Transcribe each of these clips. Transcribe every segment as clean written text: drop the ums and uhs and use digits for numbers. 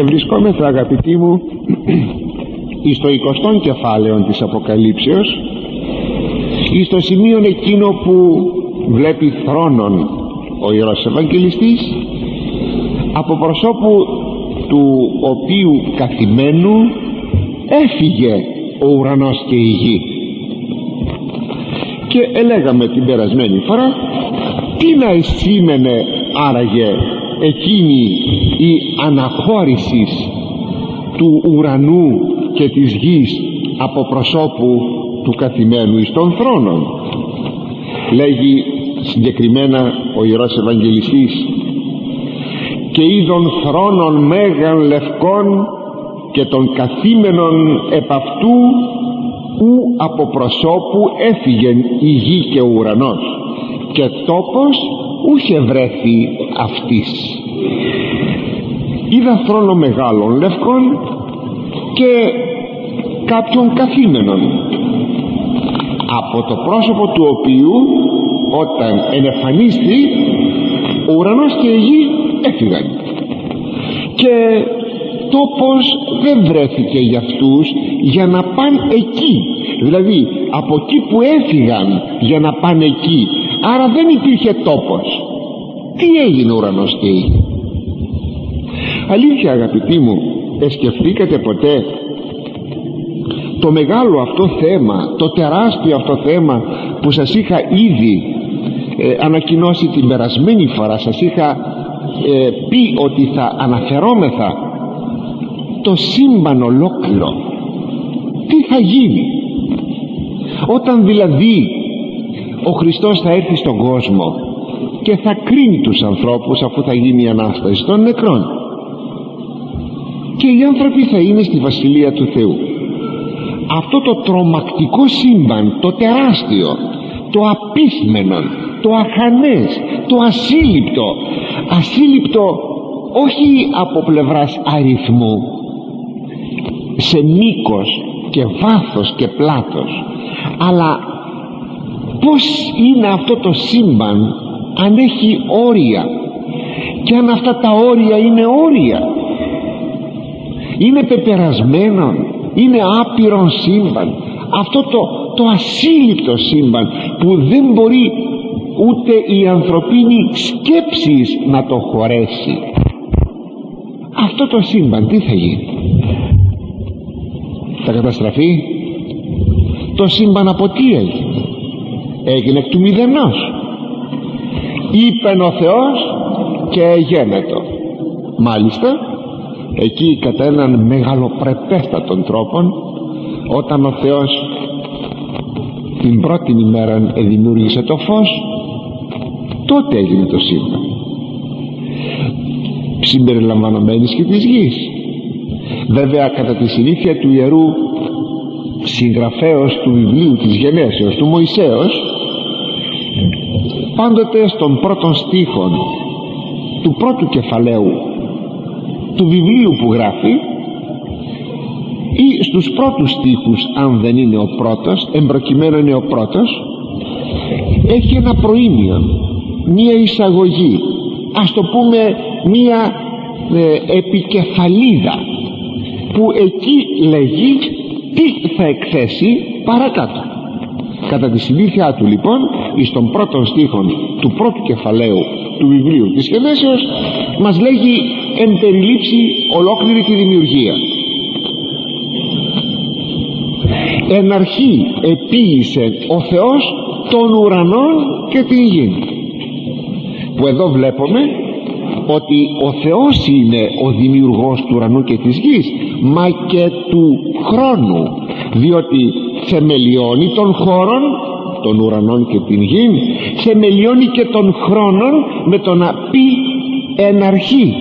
Βρισκόμεθα, αγαπητοί μου, στο 20ο κεφάλαιο της Αποκαλύψεως, στο σημείο εκείνο που βλέπει θρόνον ο Ιερός Ευαγγελιστής, από προσώπου του οποίου καθημένου έφυγε ο ουρανός και η γη. Και ελέγαμε την περασμένη φορά τι να σήμαινε άραγε εκείνη η αναχώρηση του ουρανού και της γης από προσώπου του καθημένου εις των θρόνων. Λέγει συγκεκριμένα ο Ιερός Ευαγγελιστής: «Και είδον θρόνων μέγαν λευκών και των καθήμενων επ' αυτού, ου από προσώπου έφυγεν η γη και ο ουρανός, και τόπος ούχε βρέθη αυτής». Είδα θρόνο μεγάλων λευκών και κάποιον καθήμενον, από το πρόσωπο του οποίου όταν ενεφανίστη ο ουρανός και η γη έφυγαν, και τόπος δεν βρέθηκε για αυτούς για να πάνε εκεί. Δηλαδή από εκεί που έφυγαν για να πάνε εκεί, άρα δεν υπήρχε τόπος. Τι έγινε ο ουρανός και η γη? Αλήθεια, αγαπητοί μου, σκεφτήκατε ποτέ το μεγάλο αυτό θέμα, το τεράστιο αυτό θέμα που σας είχα ήδη ανακοινώσει την περασμένη φορά? Σας είχα πει ότι θα αναφερόμεθα το σύμπαν ολόκληρο. Τι θα γίνει όταν δηλαδή ο Χριστός θα έρθει στον κόσμο και θα κρίνει τους ανθρώπους, αφού θα γίνει η Ανάσταση των νεκρών, και οι άνθρωποι θα είναι στη Βασιλεία του Θεού. Αυτό το τρομακτικό σύμπαν, το τεράστιο, το απίθμενο, το αχανές, το ασύλληπτο όχι από πλευράς αριθμού, σε μήκος και βάθος και πλάτος, αλλά πώς είναι αυτό το σύμπαν, αν έχει όρια, και αν αυτά τα όρια είναι όρια, είναι πεπερασμένο, είναι άπειρον σύμπαν, αυτό το ασύλληπτο σύμπαν που δεν μπορεί ούτε η ανθρωπίνη σκέψης να το χωρέσει. Αυτό το σύμπαν τι θα γίνει? Θα καταστραφεί? Το σύμπαν από τι έγινε? Έγινε εκ του μηδενός. Είπεν ο Θεός και εγένετο. Μάλιστα εκεί κατά έναν μεγαλοπρεπέστατον τρόπον, όταν ο Θεός την πρώτη ημέρα δημιούργησε το φως, τότε έγινε το σύμπαν, συμπεριλαμβανομένης και της γης. Βέβαια κατά τη συνήθεια του ιερού συγγραφέως του βιβλίου της Γενέσεως, του Μωυσέως, πάντοτε στον πρώτον στίχον του πρώτου κεφαλαίου του βιβλίου που γράφει, ή στους πρώτους στίχους, αν δεν είναι ο πρώτος, εμπροκειμένο είναι ο πρώτος, έχει ένα προήμιο, μία εισαγωγή, ας το πούμε μία επικεφαλίδα, που εκεί λέγει τι θα εκθέσει παρακάτω. Κατά τη συνήθειά του λοιπόν, εις των πρώτων στίχων του πρώτου κεφαλαίου του βιβλίου της Γενέσεως, μας λέγει εν περιλήψει ολόκληρη τη δημιουργία. Εν αρχή επίησε ο Θεός των ουρανών και την γη, που εδώ βλέπουμε ότι ο Θεός είναι ο δημιουργός του ουρανού και της γης, μα και του χρόνου, διότι θεμελιώνει των χώρων, των ουρανών και την γη, θεμελιώνει και των χρόνων με το να πει εν αρχή,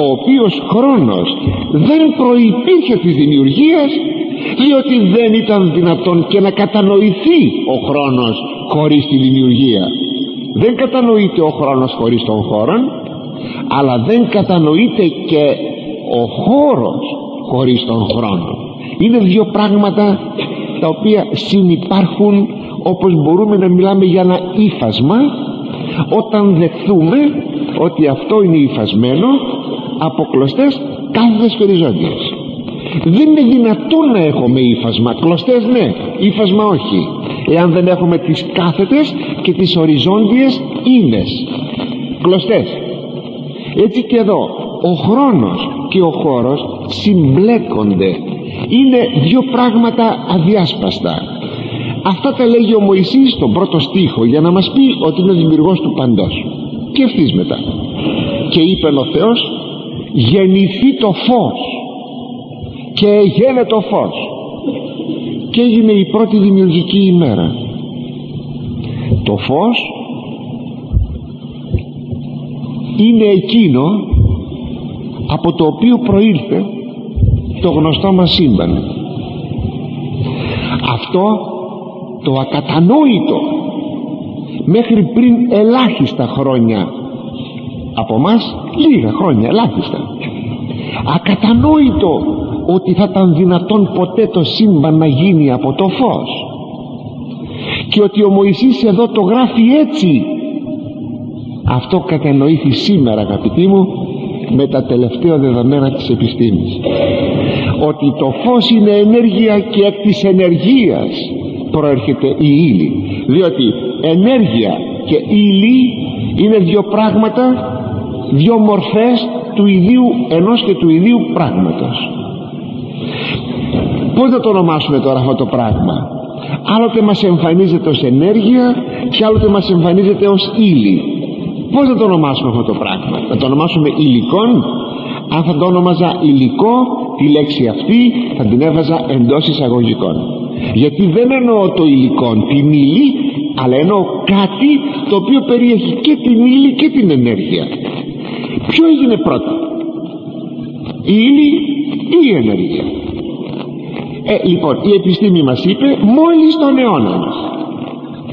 ο οποίος χρόνος δεν προϋπήρχε της δημιουργίας, διότι δεν ήταν δυνατόν και να κατανοηθεί ο χρόνος χωρίς τη δημιουργία. Δεν κατανοείται ο χρόνος χωρίς των χώρων, αλλά δεν κατανοείται και ο χώρος χωρίς τον χρόνο. Είναι δύο πράγματα τα οποία συνυπάρχουν, όπως μπορούμε να μιλάμε για ένα ύφασμα, όταν δεχθούμε ότι αυτό είναι υφασμένο από κλωστές κάθετες και οριζόντιες. Δεν είναι δυνατόν να έχουμε ύφασμα, κλωστές ναι, ύφασμα όχι, εάν δεν έχουμε τις κάθετες και τις οριζόντιες ίνες, κλωστές. Έτσι και εδώ ο χρόνος και ο χώρος συμπλέκονται, είναι δύο πράγματα αδιάσπαστα. Αυτά τα λέγει ο Μωυσής στον πρώτο στίχο για να μας πει ότι είναι ο δημιουργός του παντός. Και ευθύς μετά: και είπε ο Θεός, γεννηθεί το φως, και έγινε το φως. Και έγινε η πρώτη δημιουργική ημέρα. Το φως είναι εκείνο από το οποίο προήλθε το γνωστό μας σύμπαν. Αυτό το ακατανόητο μέχρι πριν ελάχιστα χρόνια από μας, λίγα χρόνια, ελάχιστα, ακατανόητο ότι θα ήταν δυνατόν ποτέ το σύμπαν να γίνει από το φως, και ότι ο Μωυσής εδώ το γράφει έτσι. Αυτό κατανοήθη σήμερα, αγαπητοί μου, με τα τελευταία δεδομένα της επιστήμης, ότι το φως είναι ενέργεια και εκ της ενεργείας προέρχεται η ύλη, διότι ενέργεια και ύλη είναι δύο πράγματα, δύο μορφές του ιδίου ενός και του ιδίου πράγματος. Πώς να το ονομάσουμε τώρα αυτό το πράγμα? Άλλοτε μας εμφανίζεται ως ενέργεια και άλλοτε μας εμφανίζεται ως ύλη. Πώς να το ονομάσουμε αυτό το πράγμα? Θα το ονομάσουμε υλικών? Αν θα το ονομάζα υλικό, τη λέξη αυτή θα την έβαζα εντός εισαγωγικών, γιατί δεν εννοώ το υλικό, την ύλη, αλλά εννοώ κάτι το οποίο περιέχει και την ύλη και την ενέργεια. Ποιο έγινε πρώτο, η ύλη ή η ενέργεια? Λοιπόν, η επιστήμη μας είπε μόλις τον αιώνα μας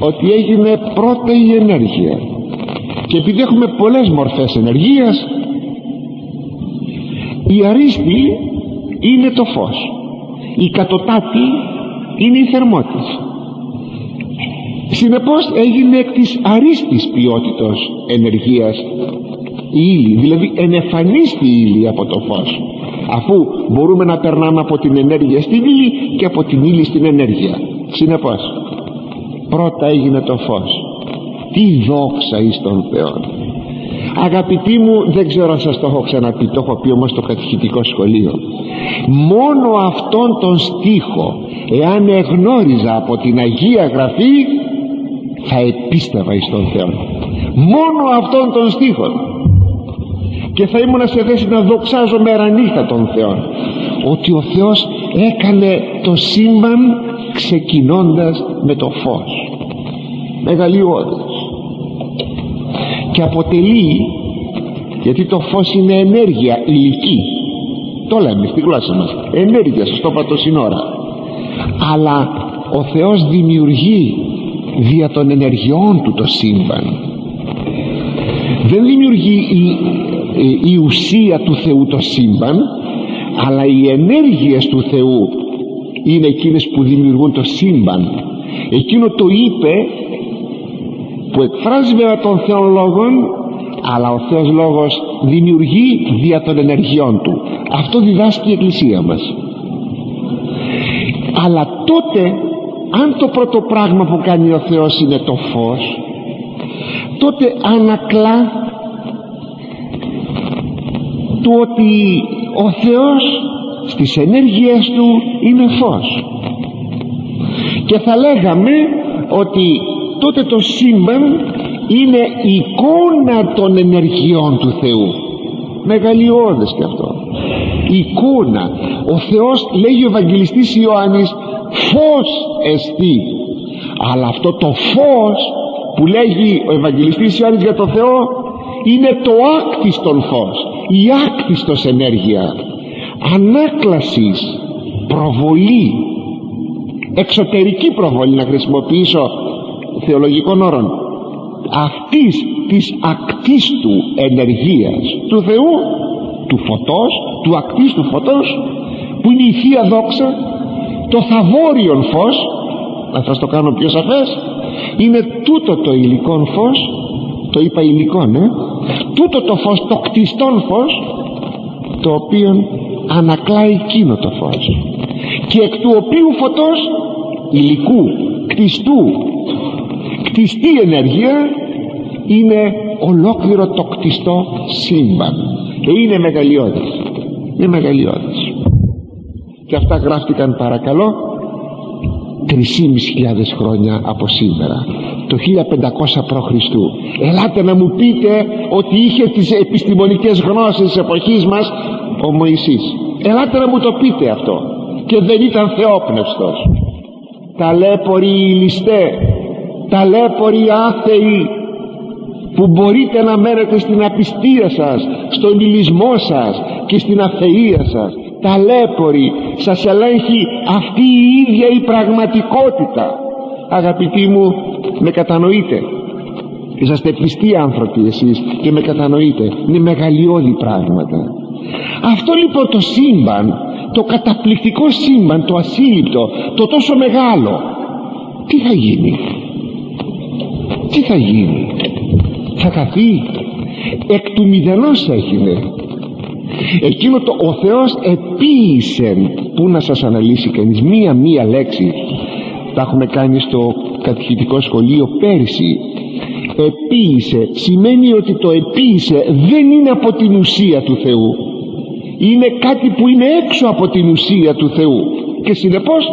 ότι έγινε πρώτα η ενέργεια, και επειδή έχουμε πολλές μορφές ενεργείας, η αρίστη είναι το φως, η κατωτάτη είναι η θερμότης. Συνεπώς έγινε εκ της αρίστης ποιότητος ενεργείας η ύλη, δηλαδή ενεφανίστη η ύλη από το φως, αφού μπορούμε να περνάμε από την ενέργεια στην ύλη και από την ύλη στην ενέργεια. Συνεπώς πρώτα έγινε το φως. Τι δόξα εις τον Θεό! Αγαπητοί μου, δεν ξέρω αν σας το έχω ξαναπεί, το έχω πει όμως στο κατηχητικό σχολείο, μόνο αυτόν τον στίχο εάν εγνώριζα από την Αγία Γραφή θα επίστευα εις τον Θεό, μόνο αυτόν τον στίχο, και θα ήμουν σε θέση να δοξάζω μέρα νύχτα τον Θεό, ότι ο Θεός έκανε το σύμπαν ξεκινώντας με το φως, μεγαλειώδες, και αποτελεί, γιατί το φως είναι ενέργεια υλική, το λέμε στη γλώσσα μας, ενέργεια, σας το είπα το σύνορα, αλλά ο Θεός δημιουργεί δια των ενεργειών του το σύμπαν. Δεν δημιουργεί η ουσία του Θεού το σύμπαν, αλλά οι ενέργειες του Θεού είναι εκείνες που δημιουργούν το σύμπαν. Εκείνο το είπε που εκφράζει βέβαια τον Θεό λόγον, αλλά ο Θεός λόγος δημιουργεί δια των ενεργειών του. Αυτό διδάσκει η Εκκλησία μας. Αλλά τότε, αν το πρώτο πράγμα που κάνει ο Θεός είναι το φως, τότε ανακλά του ότι ο Θεός στις ενέργειές του είναι φως, και θα λέγαμε ότι τότε το σύμπαν είναι εικόνα των ενεργειών του Θεού. Μεγαλειώδες και αυτό, εικόνα. Ο Θεός, λέγει ο Ευαγγελιστής Ιωάννης, φως εστί, αλλά αυτό το φως που λέγει ο Ευαγγελιστής Ιωάννης για το Θεό είναι το άκτιστον φως, η άκτιστος ενέργεια, ανάκλασης, προβολή, εξωτερική προβολή, να χρησιμοποιήσω θεολογικών όρων, αυτής της ακτίστου ενεργείας του Θεού, του φωτός, του ακτίστου φωτός, που είναι η Θεία Δόξα, το θαβόριον φως. Να σας το κάνω πιο σαφές, είναι τούτο το υλικόν φως, το είπα υλικόν, τούτο το φως, το κτιστόν φως, το οποίο ανακλάει εκείνο το φως, και εκ του οποίου φωτός, υλικού, κτιστή ενέργεια, είναι ολόκληρο το κτιστό σύμπαν, και είναι μεγαλειώδης. Και αυτά γράφτηκαν, παρακαλώ, 3.500 χρόνια από σήμερα, το 1500 π.Χ. Ελάτε να μου πείτε ότι είχε τις επιστημονικές γνώσεις της εποχής μας ο Μωυσής. Ελάτε να μου το πείτε αυτό. Και δεν ήταν θεόπνευστος. Ταλέποροι οι ληστέ, ταλέποροι άθεοι, που μπορείτε να μένετε στην απιστία σας, στον υλισμό σας και στην αθεία σας, ταλέποροι, σας ελέγχει αυτή η ίδια η πραγματικότητα. Αγαπητοί μου, με κατανοείτε, είσαστε πιστοί άνθρωποι εσείς και με κατανοείτε, είναι μεγαλειώδη πράγματα. Αυτό λοιπόν το σύμπαν, το καταπληκτικό σύμπαν, το ασύλληπτο, το τόσο μεγάλο, τι θα γίνει? Θα χαθεί? Εκ του μηδενός έγινε. Εκείνο το ο Θεός επίησε, που να σας αναλύσει κανείς μία λέξη, τα έχουμε κάνει στο κατηχητικό σχολείο πέρσι. Επίησε σημαίνει ότι το επίησε δεν είναι από την ουσία του Θεού, είναι κάτι που είναι έξω από την ουσία του Θεού, και συνεπώς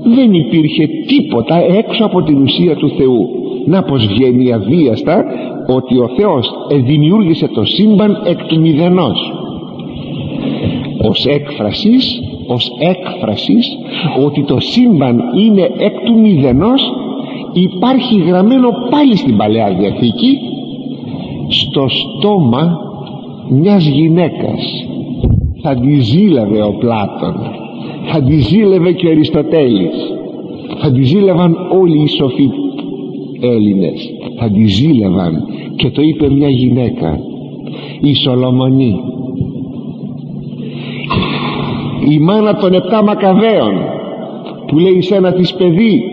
δεν υπήρχε τίποτα έξω από την ουσία του Θεού. Να πως βγαίνει αβίαστα ότι ο Θεός δημιούργησε το σύμπαν εκ του μηδενός, ως έκφρασης ότι το σύμπαν είναι εκ του μηδενός. Υπάρχει γραμμένο πάλι στην Παλαιά Διαθήκη, στο στόμα μιας γυναίκας. Θα τη ζήλευε ο Πλάτων, θα τη ζήλευε και ο Αριστοτέλης, θα τη ζήλευαν όλοι οι σοφοί Έλληνες, θα τη ζήλευαν, και το είπε μια γυναίκα, η Σολομονή, η μάνα των 7 Μακαβαίων, που λέει σε ένα της παιδί,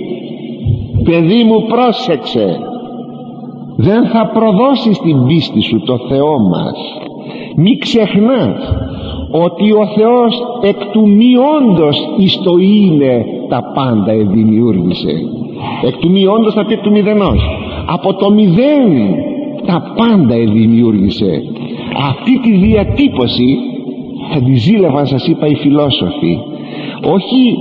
παιδί μου πρόσεξε, δεν θα προδώσεις την πίστη σου το Θεό μας, μη ξεχνάς ότι ο Θεός εκ του μη όντως εις το είναι τα πάντα εδημιούργησε. Εκ του μη όντως θα πει εκ του μηδενός, από το μηδέν τα πάντα εδημιούργησε. Αυτή τη διατύπωση θα τη ζήλευαν, σας είπα, οι φιλόσοφοι. Όχι,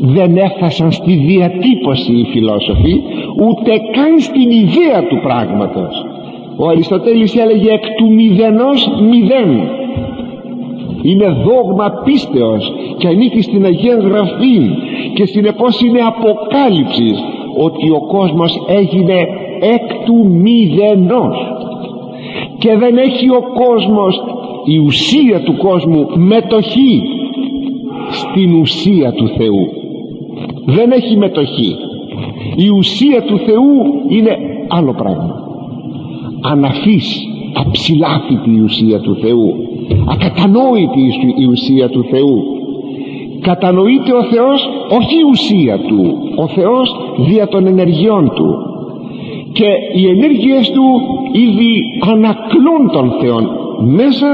δεν έφτασαν στη διατύπωση οι φιλόσοφοι, ούτε καν στην ιδέα του πράγματος. Ο Αριστοτέλης έλεγε εκ του μηδενός μηδέν. Είναι δόγμα πίστεως και ανήκει στην Αγία Γραφή, και συνεπώς είναι αποκάλυψη ότι ο κόσμος έγινε εκ του μηδενός, και δεν έχει ο κόσμος, η ουσία του κόσμου, μετοχή στην ουσία του Θεού. Δεν έχει μετοχή. Η ουσία του Θεού είναι άλλο πράγμα. Αναφής, αψηλάφητη η ουσία του Θεού, ακατανόητη η ουσία του Θεού. Κατανοείται ο Θεός, όχι η ουσία του, ο Θεός δια των ενεργειών του, και οι ενέργειες του ήδη ανακλούν τον Θεό μέσα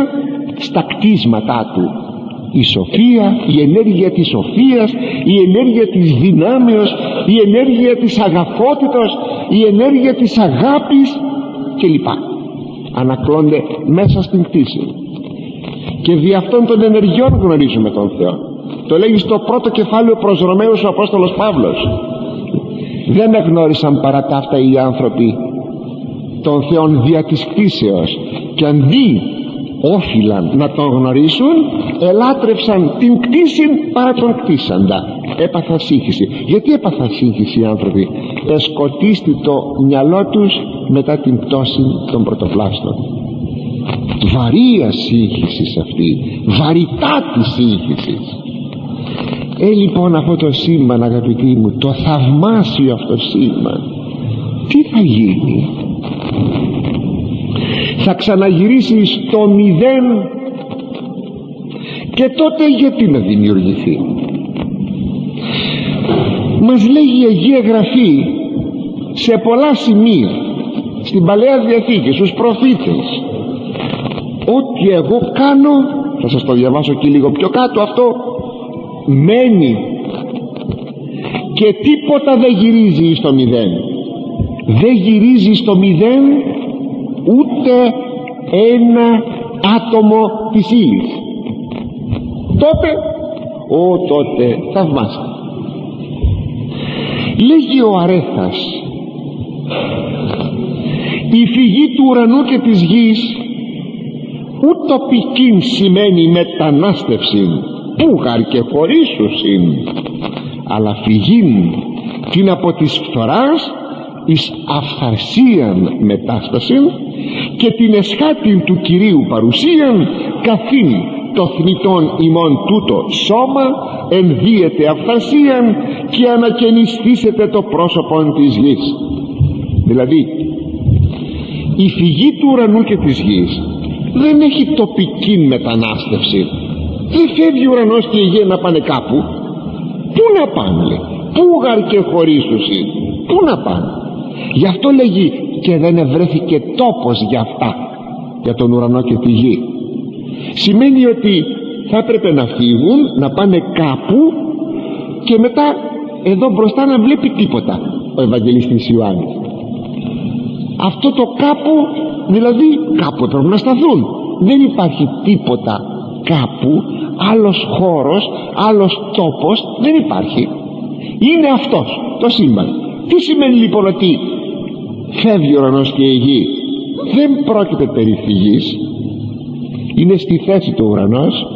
στα κτίσματά του. Η σοφία, η ενέργεια της σοφίας, η ενέργεια της δυνάμεως, η ενέργεια της αγαθότητος, η ενέργεια της αγάπης κλπ. Ανακλώνται μέσα στην κτήση, και δι' αυτών των ενεργειών γνωρίζουμε τον Θεό. Το λέγει στο πρώτο κεφάλαιο προς Ρωμαίους ο Απόστολος Παύλος. Δεν εγνώρισαν παρά ταύτα οι άνθρωποι τον Θεόν δια της κτήσεως, και αντί όφυλαν να τον γνωρίσουν, ελάτρευσαν την κτήσιν παρά τον κτήσαντα. Έπαθα σύγχυση. Γιατί έπαθα σύγχυση οι άνθρωποι? Εσκοτίστη το μυαλό τους μετά την πτώση των πρωτοπλάστων. Βαρία σύγχυση αυτή, βαρυτάτη σύγχυση. Λοιπόν, αυτό το σύμπαν, αγαπητοί μου, το θαυμάσιο αυτό σύμπαν, τι θα γίνει? Θα ξαναγυρίσει στο μηδέν, και τότε γιατί να δημιουργηθεί? Μας λέγει η Αγία Γραφή σε πολλά σημεία στην Παλαιά Διαθήκη, στους προφήτες, ό,τι εγώ κάνω, θα σας το διαβάσω και λίγο πιο κάτω, αυτό μένει και τίποτα δεν γυρίζει στο μηδέν. Δεν γυρίζει στο μηδέν ούτε ένα άτομο της ύλης. Τότε θαυμάσια. Λέγει ο Αρέθας, η φυγή του ουρανού και της γης ουτοπικήν σημαίνει μετανάστευση, πούγαρ και χωρίσουσιν, αλλά φυγήν την από της φθοράς εις αυθαρσίαν μετάστασιν και την εσχάτην του Κυρίου παρουσίαν, καθήν το θνητόν ημών τούτο σώμα ενδύεται αυθαρσίαν και ανακαινιστήσεται το πρόσωπον της γης. Δηλαδή η φυγή του ουρανού και της γης δεν έχει τοπική μετανάστευση. Δεν φεύγει ο ουρανός και η γη να πάνε κάπου. Πού να πάνε? Πούγαρ και χωρίσουσι. Πού να πάνε? Γι' αυτό λέγει και δεν ευρέθηκε τόπος για αυτά, για τον ουρανό και τη γη. Σημαίνει ότι θα έπρεπε να φύγουν, να πάνε κάπου και μετά εδώ μπροστά να βλέπει τίποτα ο Ευαγγελιστής Ιωάννης. Αυτό το κάπου, δηλαδή κάπου πρέπει να σταθούν. Δεν υπάρχει τίποτα κάπου, άλλος χώρος, άλλος τόπος, δεν υπάρχει. Είναι αυτός το σύμπαν. Τι σημαίνει λοιπόν ότι φεύγει ο ουρανός και η γη? Δεν πρόκειται περί φυγής. Είναι στη θέση του ουρανός,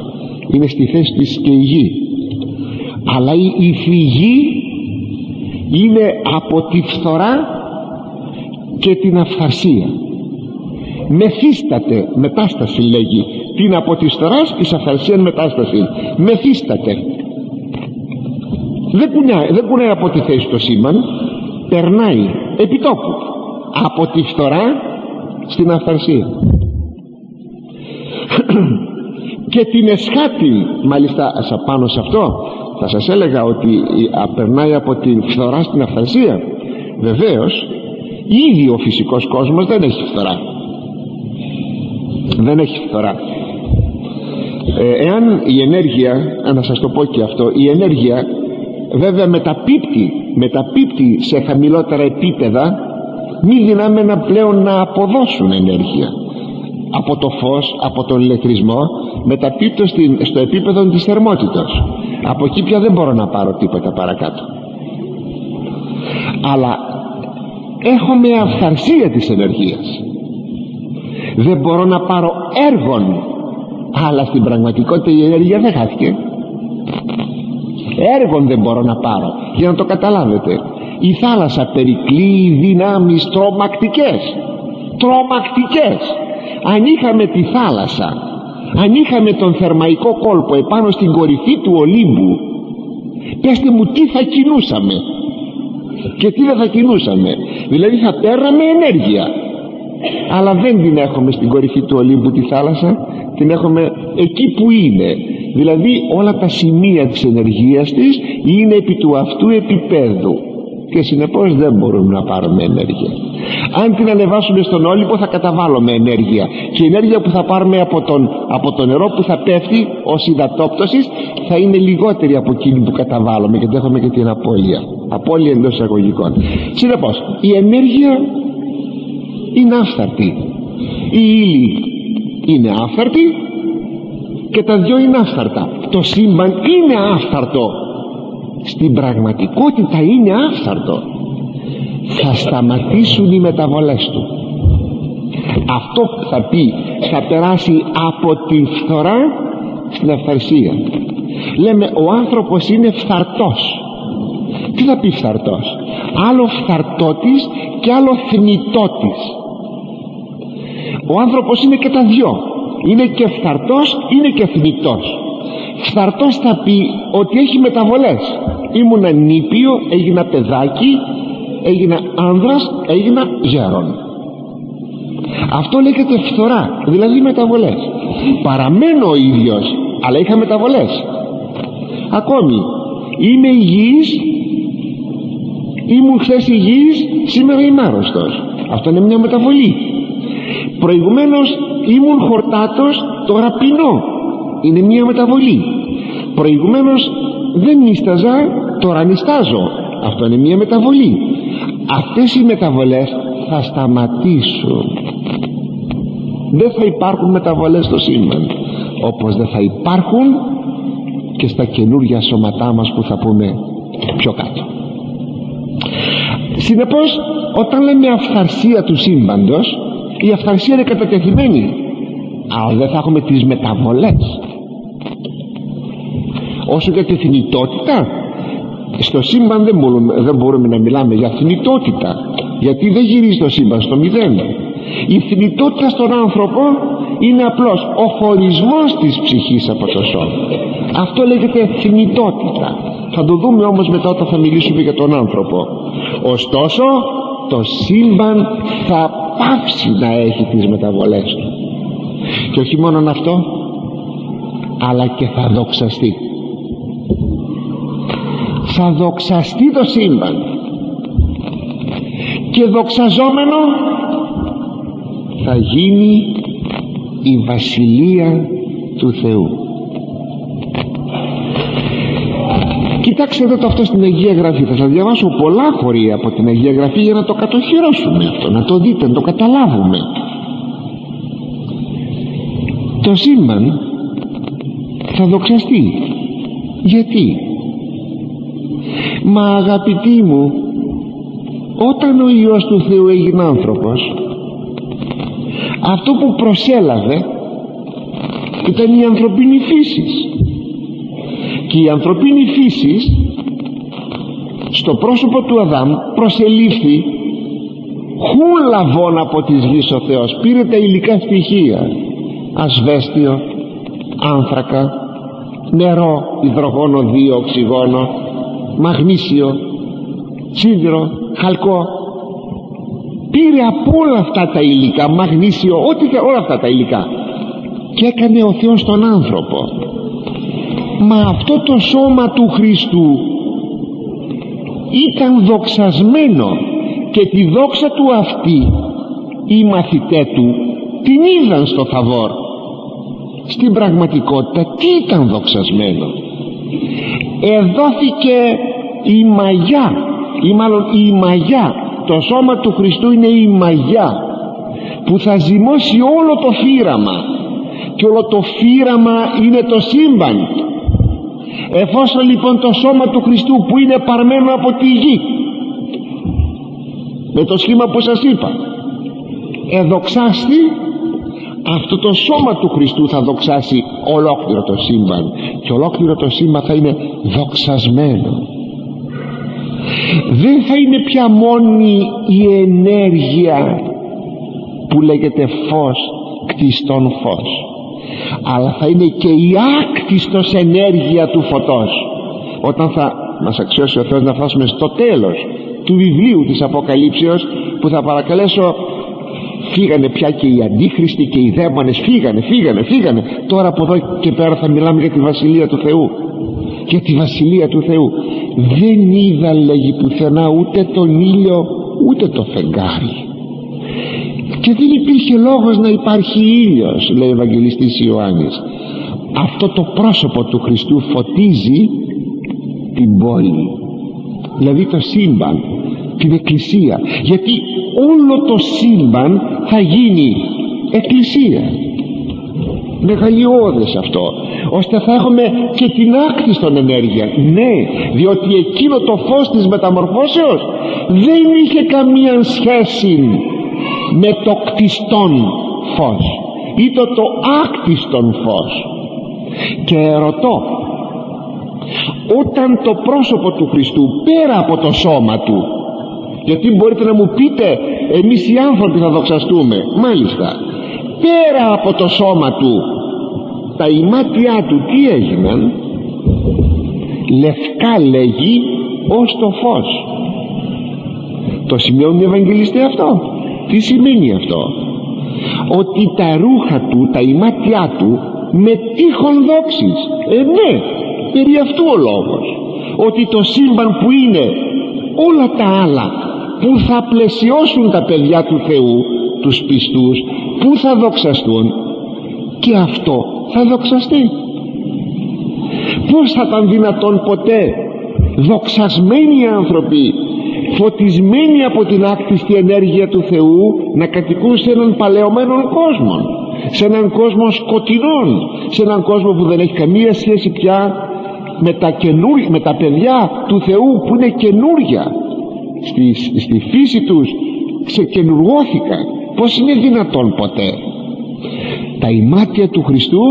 είναι στη θέση της και η γη. Αλλά η φυγή είναι από τη φθορά και την αυθαρσία. Μεθύσταται, μετάσταση λέγει, την από τη φθοράς εις αυθαρσίαν μετάσταση. Μεθύσταται. Δεν κουνάει από τη θέση το σήμαν, περνάει επί τόπου από τη φθορά στην αυθαρσία. Και την εσχάτη, μάλιστα πάνω σε αυτό θα σας έλεγα ότι περνάει από την φθορά στην αυθαρσία. Βεβαίως ήδη ο φυσικός κόσμος δεν έχει φθορά, δεν έχει φθορά. Εάν η ενέργεια, να σας το πω και αυτό, η ενέργεια βέβαια μεταπίπτει σε χαμηλότερα επίπεδα, μη δυνάμενα πλέον να αποδώσουν ενέργεια από το φως, από τον ηλεκτρισμό, μεταπίπτω στο επίπεδο της θερμότητας. Από εκεί πια δεν μπορώ να πάρω τίποτα παρακάτω, αλλά έχουμε αυθαρσία της ενεργείας. Δεν μπορώ να πάρω έργον, αλλά στην πραγματικότητα η ενέργεια δεν χάθηκε. Έργον δεν μπορώ να πάρω. Για να το καταλάβετε, η θάλασσα περικλεί δυνάμεις τρομακτικές. Αν είχαμε τη θάλασσα, αν είχαμε τον θερμαϊκό κόλπο επάνω στην κορυφή του Ολύμπου, πέστε μου τι θα κινούσαμε και τι δεν θα κινούσαμε. Δηλαδή θα παίρναμε ενέργεια, αλλά δεν την έχουμε στην κορυφή του Ολύμπου τη θάλασσα, την έχουμε εκεί που είναι. Δηλαδή όλα τα σημεία της ενεργείας της είναι επί του αυτού επίπεδου και συνεπώς δεν μπορούμε να πάρουμε ενέργεια. Αν την ανεβάσουμε στον Όλυμπο θα καταβάλουμε ενέργεια, και η ενέργεια που θα πάρουμε από το νερό που θα πέφτει ως υδατόπτωσης θα είναι λιγότερη από εκείνη που καταβάλουμε, γιατί έχουμε και την απώλεια εντός εισαγωγικών. Συνεπώς η ενέργεια είναι άφθαρτη, η ύλη είναι άφθαρτη και τα δυο είναι άφθαρτα. Το σύμπαν είναι άφθαρτο, στην πραγματικότητα είναι άφθαρτο. Θα σταματήσουν οι μεταβολές του. Αυτό που θα πει θα περάσει από την φθορά στην αυθαρσία. Λέμε ο άνθρωπος είναι φθαρτός. Τι θα πει φθαρτός? Άλλο φθαρτότης και άλλο θνητότης. Ο άνθρωπος είναι και τα δυο, είναι και φθαρτός, είναι και θνητός. Φθαρτός θα πει ότι έχει μεταβολές. Ήμουνα νήπιο, έγινα παιδάκι, έγινα άνδρας, έγινα γέρον. Αυτό λέγεται φθορά, δηλαδή μεταβολές. Παραμένω ο ίδιος, αλλά είχα μεταβολές. Ακόμη είμαι υγιής, ήμουν χθες υγιής, σήμερα είμαι άρρωστος. Αυτό είναι μια μεταβολή. Προηγουμένως ήμουν χορτάτος, τώρα πεινώ. Είναι μια μεταβολή. Προηγουμένως δεν νίσταζα, τώρα νιστάζω. Αυτό είναι μια μεταβολή. Αυτές οι μεταβολές θα σταματήσουν. Δεν θα υπάρχουν μεταβολές στο σύμπαν, όπως δεν θα υπάρχουν και στα καινούργια σώματά μας που θα πούμε πιο κάτω. Συνεπώς, όταν λέμε αυθαρσία του σύμπαντος, η αυθαρσία είναι κατατεθειμένη, αλλά δεν θα έχουμε τις μεταβολές. Όσο για τη θνητότητα, στο σύμπαν δεν μπορούμε να μιλάμε για θνητότητα, γιατί δεν γυρίζει το σύμπαν στο μηδέν. Η θνητότητα στον άνθρωπο είναι απλώς ο χωρισμός της ψυχής από το σώμα. Αυτό λέγεται θνητότητα. Θα το δούμε όμως μετά όταν θα μιλήσουμε για τον άνθρωπο. Ωστόσο το σύμπαν θα πάψει να έχει τις μεταβολές του, και όχι μόνο αυτό, αλλά και θα δοξαστεί. Θα δοξαστεί το σύμπαν, και δοξαζόμενο θα γίνει η βασιλεία του Θεού. Κοιτάξτε εδώ το αυτό στην Αγία Γραφή. Θα σας διαβάσω πολλά χωρία από την Αγία Γραφή για να το κατοχυρώσουμε αυτό, να το δείτε, να το καταλάβουμε. Το σύμπαν θα δοξαστεί. Γιατί? Μα αγαπητοί μου, όταν ο Υιός του Θεού έγινε άνθρωπος, αυτό που προσέλαβε ήταν η ανθρωπίνη φύση, και η ανθρωπίνη φύση στο πρόσωπο του Αδάμ προσελήφθη χούλαβον από της γης ο Θεός. Πήρε τα υλικά στοιχεία, ασβέστιο, άνθρακα, νερό, υδρογόνο 2, οξυγόνο, μαγνήσιο, σίδηρο, χαλκό. Πήρε από όλα αυτά τα υλικά, μαγνήσιο, όλα αυτά τα υλικά, και έκανε ο Θεός τον άνθρωπο. Μα αυτό το σώμα του Χριστού ήταν δοξασμένο, και τη δόξα του αυτή οι μαθητές του την είδαν στο Θαβόρ. Στην πραγματικότητα τι ήταν δοξασμένο? Εδόθηκε η μαγιά, ή μάλλον η μαγιά. Το σώμα του Χριστού είναι η μαγιά που θα ζυμώσει όλο το φύραμα, και όλο το φύραμα είναι το σύμπαν. Εφόσον λοιπόν το σώμα του Χριστού, που είναι παρμένο από τη γη με το σχήμα που σας είπα, εδοξάστη, αυτό το σώμα του Χριστού θα δοξάσει ολόκληρο το σύμπαν, και ολόκληρο το σύμπαν θα είναι δοξασμένο. Δεν θα είναι πια μόνη η ενέργεια που λέγεται φως, κτιστόν φως, αλλά θα είναι και η άκτιστος ενέργεια του φωτός. Όταν θα μας αξιώσει ο Θεός να φτάσουμε στο τέλος του βιβλίου της Αποκαλύψεως, που θα παρακαλέσω, φύγανε πια και οι αντίχριστοι και οι δαίμονες, φύγανε. Τώρα από εδώ και πέρα θα μιλάμε για τη Βασιλεία του Θεού. Για τη Βασιλεία του Θεού. Δεν είδα, λέγει, πουθενά ούτε τον ήλιο ούτε το φεγγάρι, και δεν υπήρχε λόγος να υπάρχει ήλιος, λέει ο Ευαγγελιστής Ιωάννης. Αυτό το πρόσωπο του Χριστού φωτίζει την πόλη, δηλαδή το σύμπαν, την εκκλησία, γιατί όλο το σύμπαν θα γίνει εκκλησία. Μεγαλειώδες αυτό, ώστε θα έχουμε και την άκτιστον ενέργεια. Ναι, διότι εκείνο το φως της μεταμορφώσεως δεν είχε καμία σχέση με το κτιστόν φως, ήταν το άκτιστον φως. Και ρωτώ, όταν το πρόσωπο του Χριστού πέρα από το σώμα του, γιατί μπορείτε να μου πείτε εμείς οι άνθρωποι θα δοξαστούμε, μάλιστα, πέρα από το σώμα του, τα ημάτια του τι έγιναν? Λευκά, λέγει, ως το φως. Το σημειώνουν οι Ευαγγελιστές αυτό? Τι σημαίνει αυτό? Ότι τα ρούχα του, τα ημάτια του με τείχον δόξης. Ναι, περί αυτού ο λόγος, ότι το σύμπαν που είναι όλα τα άλλα που θα πλαισιώσουν τα παιδιά του Θεού, τους πιστούς, που θα δοξαστούν και αυτό θα δοξαστεί. Πώς θα ήταν δυνατόν ποτέ δοξασμένοι άνθρωποι, φωτισμένοι από την άκτιστη ενέργεια του Θεού, να κατοικούν σε έναν παλαιωμένο κόσμο, σε έναν κόσμο σκοτεινών, σε έναν κόσμο που δεν έχει καμία σχέση πια με τα παιδιά του Θεού που είναι καινούρια στη φύση τους, ξεκαινουργώθηκαν. Πώς είναι δυνατόν ποτέ? Τα ημάτια του Χριστού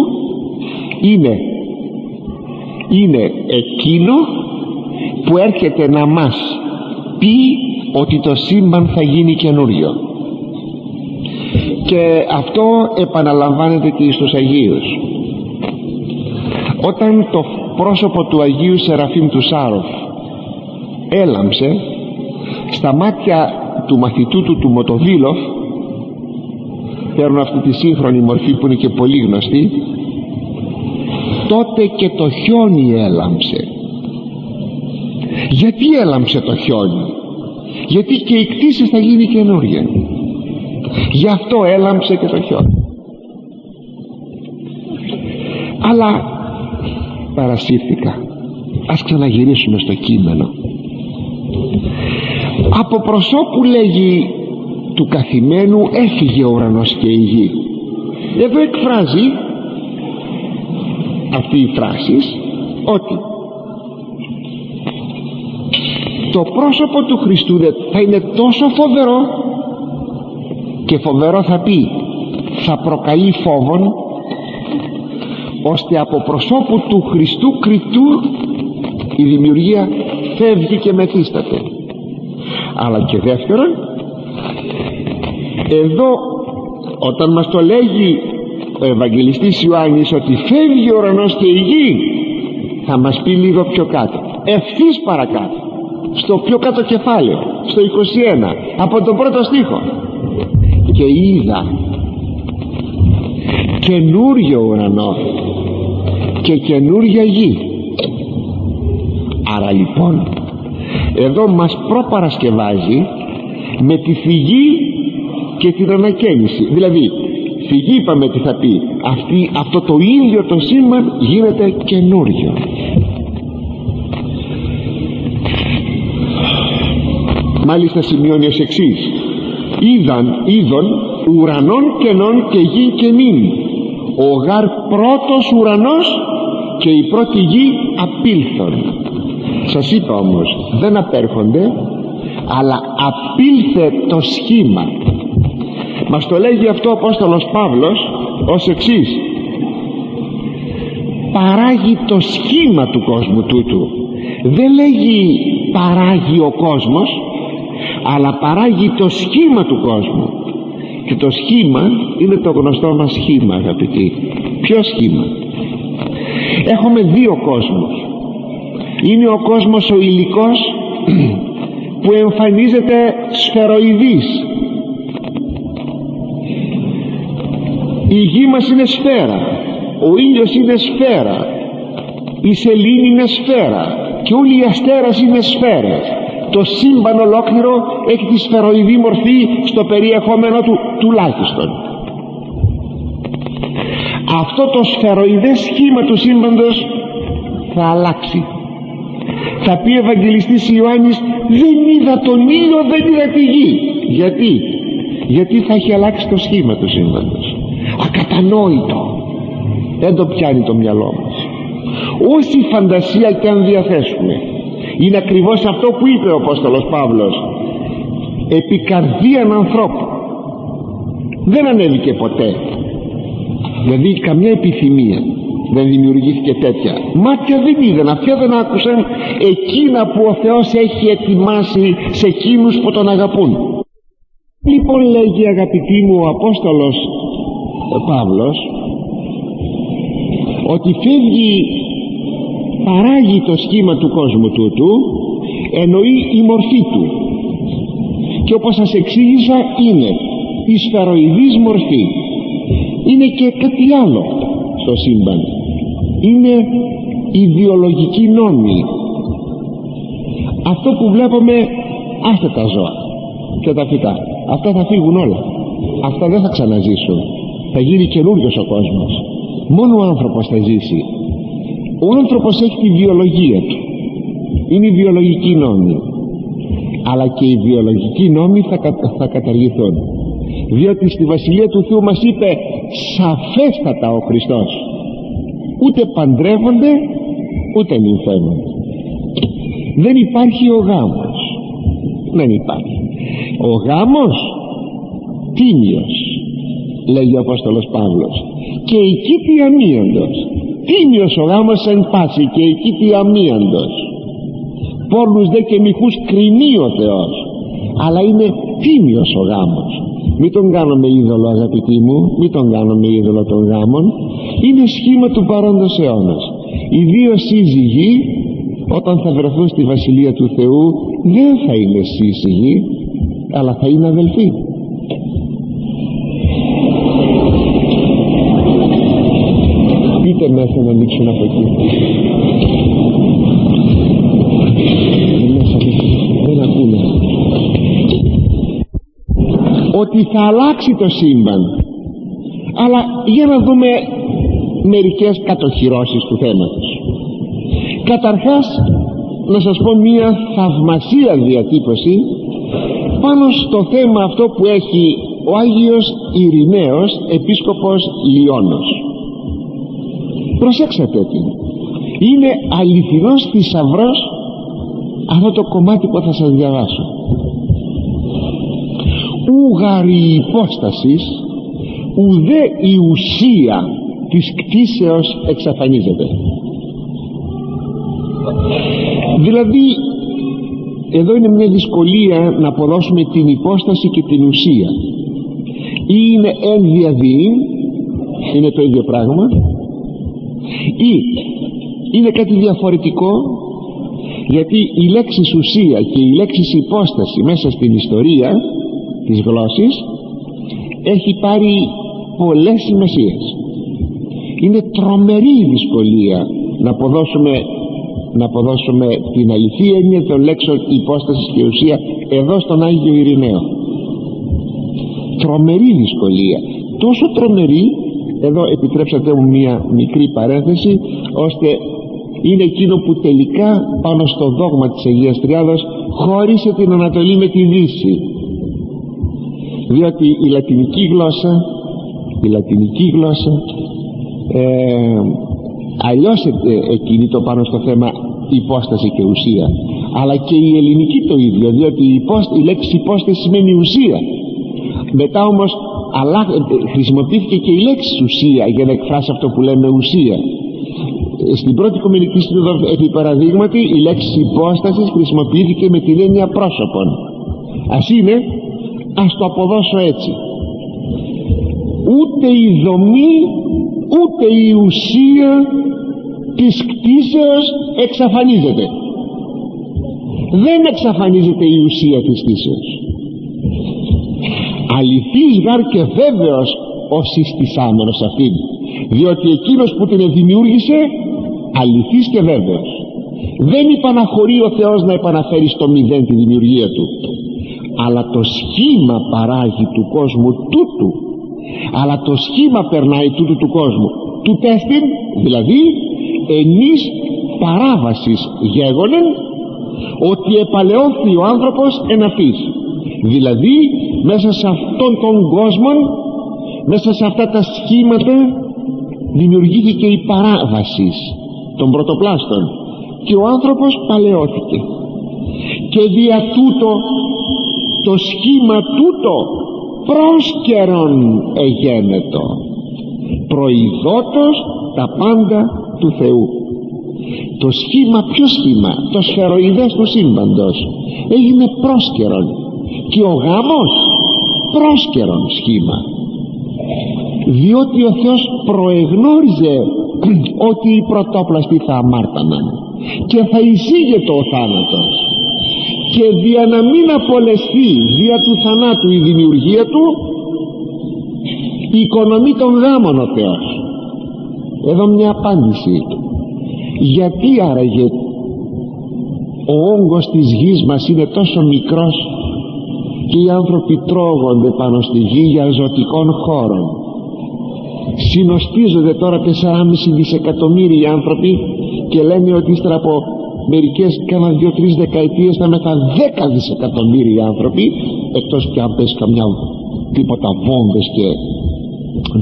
είναι εκείνο που έρχεται να μας πει ότι το σύμπαν θα γίνει καινούριο, και αυτό επαναλαμβάνεται και στους Αγίους. Όταν το πρόσωπο του Αγίου Σεραφείμ του Σάροφ έλαμψε στα μάτια του μαθητού του Μοτοβίλοφ, παίρνουν αυτή τη σύγχρονη μορφή που είναι και πολύ γνωστή, τότε και το χιόνι έλαμψε. Γιατί έλαμψε το χιόνι? Γιατί και η κτήση θα γίνει καινούρια. Γι' αυτό έλαμψε και το χιόνι. Αλλά παρασύρθηκα. Ας ξαναγυρίσουμε στο κείμενο. Από προσώπου, λέγει, του καθημένου έφυγε ο ουρανός και η γη. Εδώ εκφράζει αυτή η φράση ότι το πρόσωπο του Χριστού θα είναι τόσο φοβερό, και φοβερό θα πει θα προκαλεί φόβον, ώστε από προσώπου του Χριστού κριτού η δημιουργία φεύγει και μεθύσταται. Αλλά και δεύτερον, εδώ όταν μας το λέγει ο Ευαγγελιστής Ιωάννης ότι φεύγει ο ουρανός και η γη, θα μας πει λίγο πιο κάτω, ευθύς παρακάτω, στο πιο κάτω κεφάλαιο, στο 21, από τον πρώτο στίχο, και είδα καινούριο ουρανό και καινούρια γη. Άρα λοιπόν εδώ μας προπαρασκευάζει με τη φυγή και την ανακαίνιση. Δηλαδή φυγή, είπαμε τι θα πει, αυτό το ίδιο το σύμπαν γίνεται καινούριο. Μάλιστα σημειώνει ως εξής: είδον ουρανών καινών και γη καινήν, ο γάρ πρώτος ουρανός και η πρώτη γη απήλθον. Σας είπα όμως, δεν απέρχονται, αλλά απήλθε το σχήμα. Μας το λέγει αυτό ο Απόστολος Παύλος ως εξής: παράγει το σχήμα του κόσμου τούτου. Δεν λέγει παράγει ο κόσμος, αλλά παράγει το σχήμα του κόσμου. Και το σχήμα είναι το γνωστό μας σχήμα, αγαπητοί. Ποιο σχήμα? Έχουμε δύο κόσμους. Είναι ο κόσμος ο υλικός που εμφανίζεται σφαιροειδής. Η γη μας είναι σφαίρα, ο ήλιος είναι σφαίρα, η σελήνη είναι σφαίρα και όλοι οι αστέρες είναι σφαίρες. Το σύμπαν ολόκληρο έχει τη σφαιροειδή μορφή στο περιεχόμενο του τουλάχιστον. Αυτό το σφαιροειδές σχήμα του σύμπαντος θα αλλάξει. Θα πει ο Ευαγγελιστής Ιωάννης, δεν είδα τον ήλιο, δεν είδα τη γη. Γιατί θα έχει αλλάξει το σχήμα του σύμπαντος. Ακατανόητο, δεν το πιάνει το μυαλό μας. Όση φαντασία και αν διαθέσουμε, είναι ακριβώς αυτό που είπε ο Απόστολος Παύλος, επί καρδίαν ανθρώπου. Δεν ανέβηκε ποτέ, δηλαδή καμιά επιθυμία δεν δημιουργήθηκε τέτοια. Μάτια δεν είδαν, αυτιά δεν άκουσαν εκείνα που ο Θεός έχει ετοιμάσει σε εκείνους που τον αγαπούν. Λοιπόν, λέγει, αγαπητοί μου, ο Απόστολος Παύλος, ότι παράγει το σχήμα του κόσμου τούτου, εννοεί η μορφή του, και όπως σας εξήγησα είναι η σφαιροειδής μορφή. Είναι και κάτι άλλο στο σύμπαν, είναι η βιολογική νόμη. Αυτό που βλέπουμε, άστε τα ζώα και τα φυτά, αυτά θα φύγουν όλα. αυτά δεν θα ξαναζήσουν, θα γίνει καινούριος ο κόσμος. Μόνο ο άνθρωπος θα ζήσει. Ο άνθρωπος έχει τη βιολογία του, είναι οι βιολογικοί νόμοι, αλλά και οι βιολογικοί νόμοι θα καταργηθούν, διότι στη Βασιλεία του Θεού μας είπε σαφέστατα ο Χριστός, ούτε παντρεύονται ούτε νυμφεύονται. Δεν υπάρχει ο γάμος, δεν υπάρχει. Ο γάμος τίμιος, λέγει ο Απόστολος Παύλος, και οικίτη αμίαντος. Τίμιος ο γάμος εν πάση και οικίτη αμίαντος. Πόρνους δε και μοιχούς κρινεί ο Θεός, αλλά είναι τίμιος ο γάμος. Μην τον κάνουμε είδωλο, αγαπητοί μου, μην τον κάνουμε είδωλο των γάμων. Είναι σχήμα του παρόντος αιώνας. Οι δύο σύζυγοι όταν θα βρεθούν στη Βασιλεία του Θεού δεν θα είναι σύζυγοι, αλλά θα είναι αδελφοί. Πείτε μέσα να ανοίξουν από εκεί. Μέσα δεν ακούνε. Ότι θα αλλάξει το σύμπαν. Αλλά για να δούμε μερικές κατοχυρώσεις του θέματος. Καταρχάς να σας πω μία θαυμασία διατύπωση πάνω στο θέμα αυτό που έχει ο Άγιος Ειρηναίος, επίσκοπος Λιώνος. Προσέξτε την, είναι αληθινός θησαυρός αυτό το κομμάτι που θα σας διαβάσω. Ούγαρη υπόστασης ουδέ η ουσία της κτίσεως εξαφανίζεται. Δηλαδή εδώ είναι μια δυσκολία να αποδώσουμε την υπόσταση και την ουσία. Ή είναι εν διαδίην, είναι το ίδιο πράγμα, ή είναι κάτι διαφορετικό, γιατί η λέξη ουσία και η λέξη υπόσταση μέσα στην ιστορία της γλώσσης έχει πάρει πολλές σημασίες. Είναι τρομερή η δυσκολία να αποδώσουμε την αληθή έννοια των λέξεων υπόσταση και ουσία εδώ στον Άγιο Ειρηναίο. Τρομερή δυσκολία, τόσο τρομερή, εδώ επιτρέψατε μου μια μικρή παρένθεση, ώστε είναι εκείνο που τελικά πάνω στο δόγμα της Αγίας Τριάδος χώρισε την Ανατολή με τη Δύση, διότι η λατινική γλώσσα αλλιώς εκκινεί το πάνω στο θέμα υπόσταση και ουσία, αλλά και η ελληνική το ίδιο, διότι η λέξη υπόσταση σημαίνει ουσία. Μετά όμως χρησιμοποιήθηκε και η λέξη ουσία για να εκφράσει αυτό που λέμε ουσία. Στην πρώτη Οικουμενική Σύνοδο επί παραδείγματι η λέξη υπόστασης χρησιμοποιήθηκε με την έννοια πρόσωπον. Ας είναι, ας το αποδώσω έτσι. Ούτε η δομή ούτε η ουσία της κτίσεως εξαφανίζεται. Δεν εξαφανίζεται η ουσία της κτίσεως. Αληθής γάρ και βέβαιος ο συστησάμενος αυτήν, διότι εκείνος που την δημιούργησε αληθής και βέβαιος. Δεν υπαναχωρεί ο Θεός να επαναφέρει στο μηδέν τη δημιουργία του, αλλά το σχήμα παράγει του κόσμου τούτου, αλλά το σχήμα περνάει τούτου του κόσμου του τέστην, δηλαδή ενής παράβασης γέγονεν ότι επαλαιώθη ο άνθρωπος εν αυτής. Δηλαδή μέσα σε αυτόν τον κόσμο, μέσα σε αυτά τα σχήματα δημιουργήθηκε η παράβαση των πρωτοπλάστων και ο άνθρωπος παλαιώθηκε, και δια τούτο το σχήμα τούτο πρόσκαιρον εγένετο, προειδότος τα πάντα του Θεού. Το σχήμα, ποιο σχήμα? Το σφαιροειδές του σύμπαντος έγινε πρόσκαιρον, και ο γάμος πρόσκαιρον σχήμα, διότι ο Θεός προεγνώριζε ότι οι πρωτόπλαστοι θα αμάρταναν και θα εισήγετο ο θάνατος, και δια να μην απολεσθεί δια του θανάτου η δημιουργία του, οικονομεί τον γάμον ο Θεός. Εδώ μια απάντηση. Γιατί άραγε ο όγκος της γης μας είναι τόσο μικρός και οι άνθρωποι τρώγονται πάνω στη γη για ζωτικών χώρων. Συνοστίζονται τώρα 4,5 δισεκατομμύρια άνθρωποι και λένε ότι ύστερα από μερικές κάνα 2-3 δεκαετίες θα μετά 10 δισεκατομμύρια άνθρωποι, εκτός και αν πέσει καμιά τίποτα βόμβες και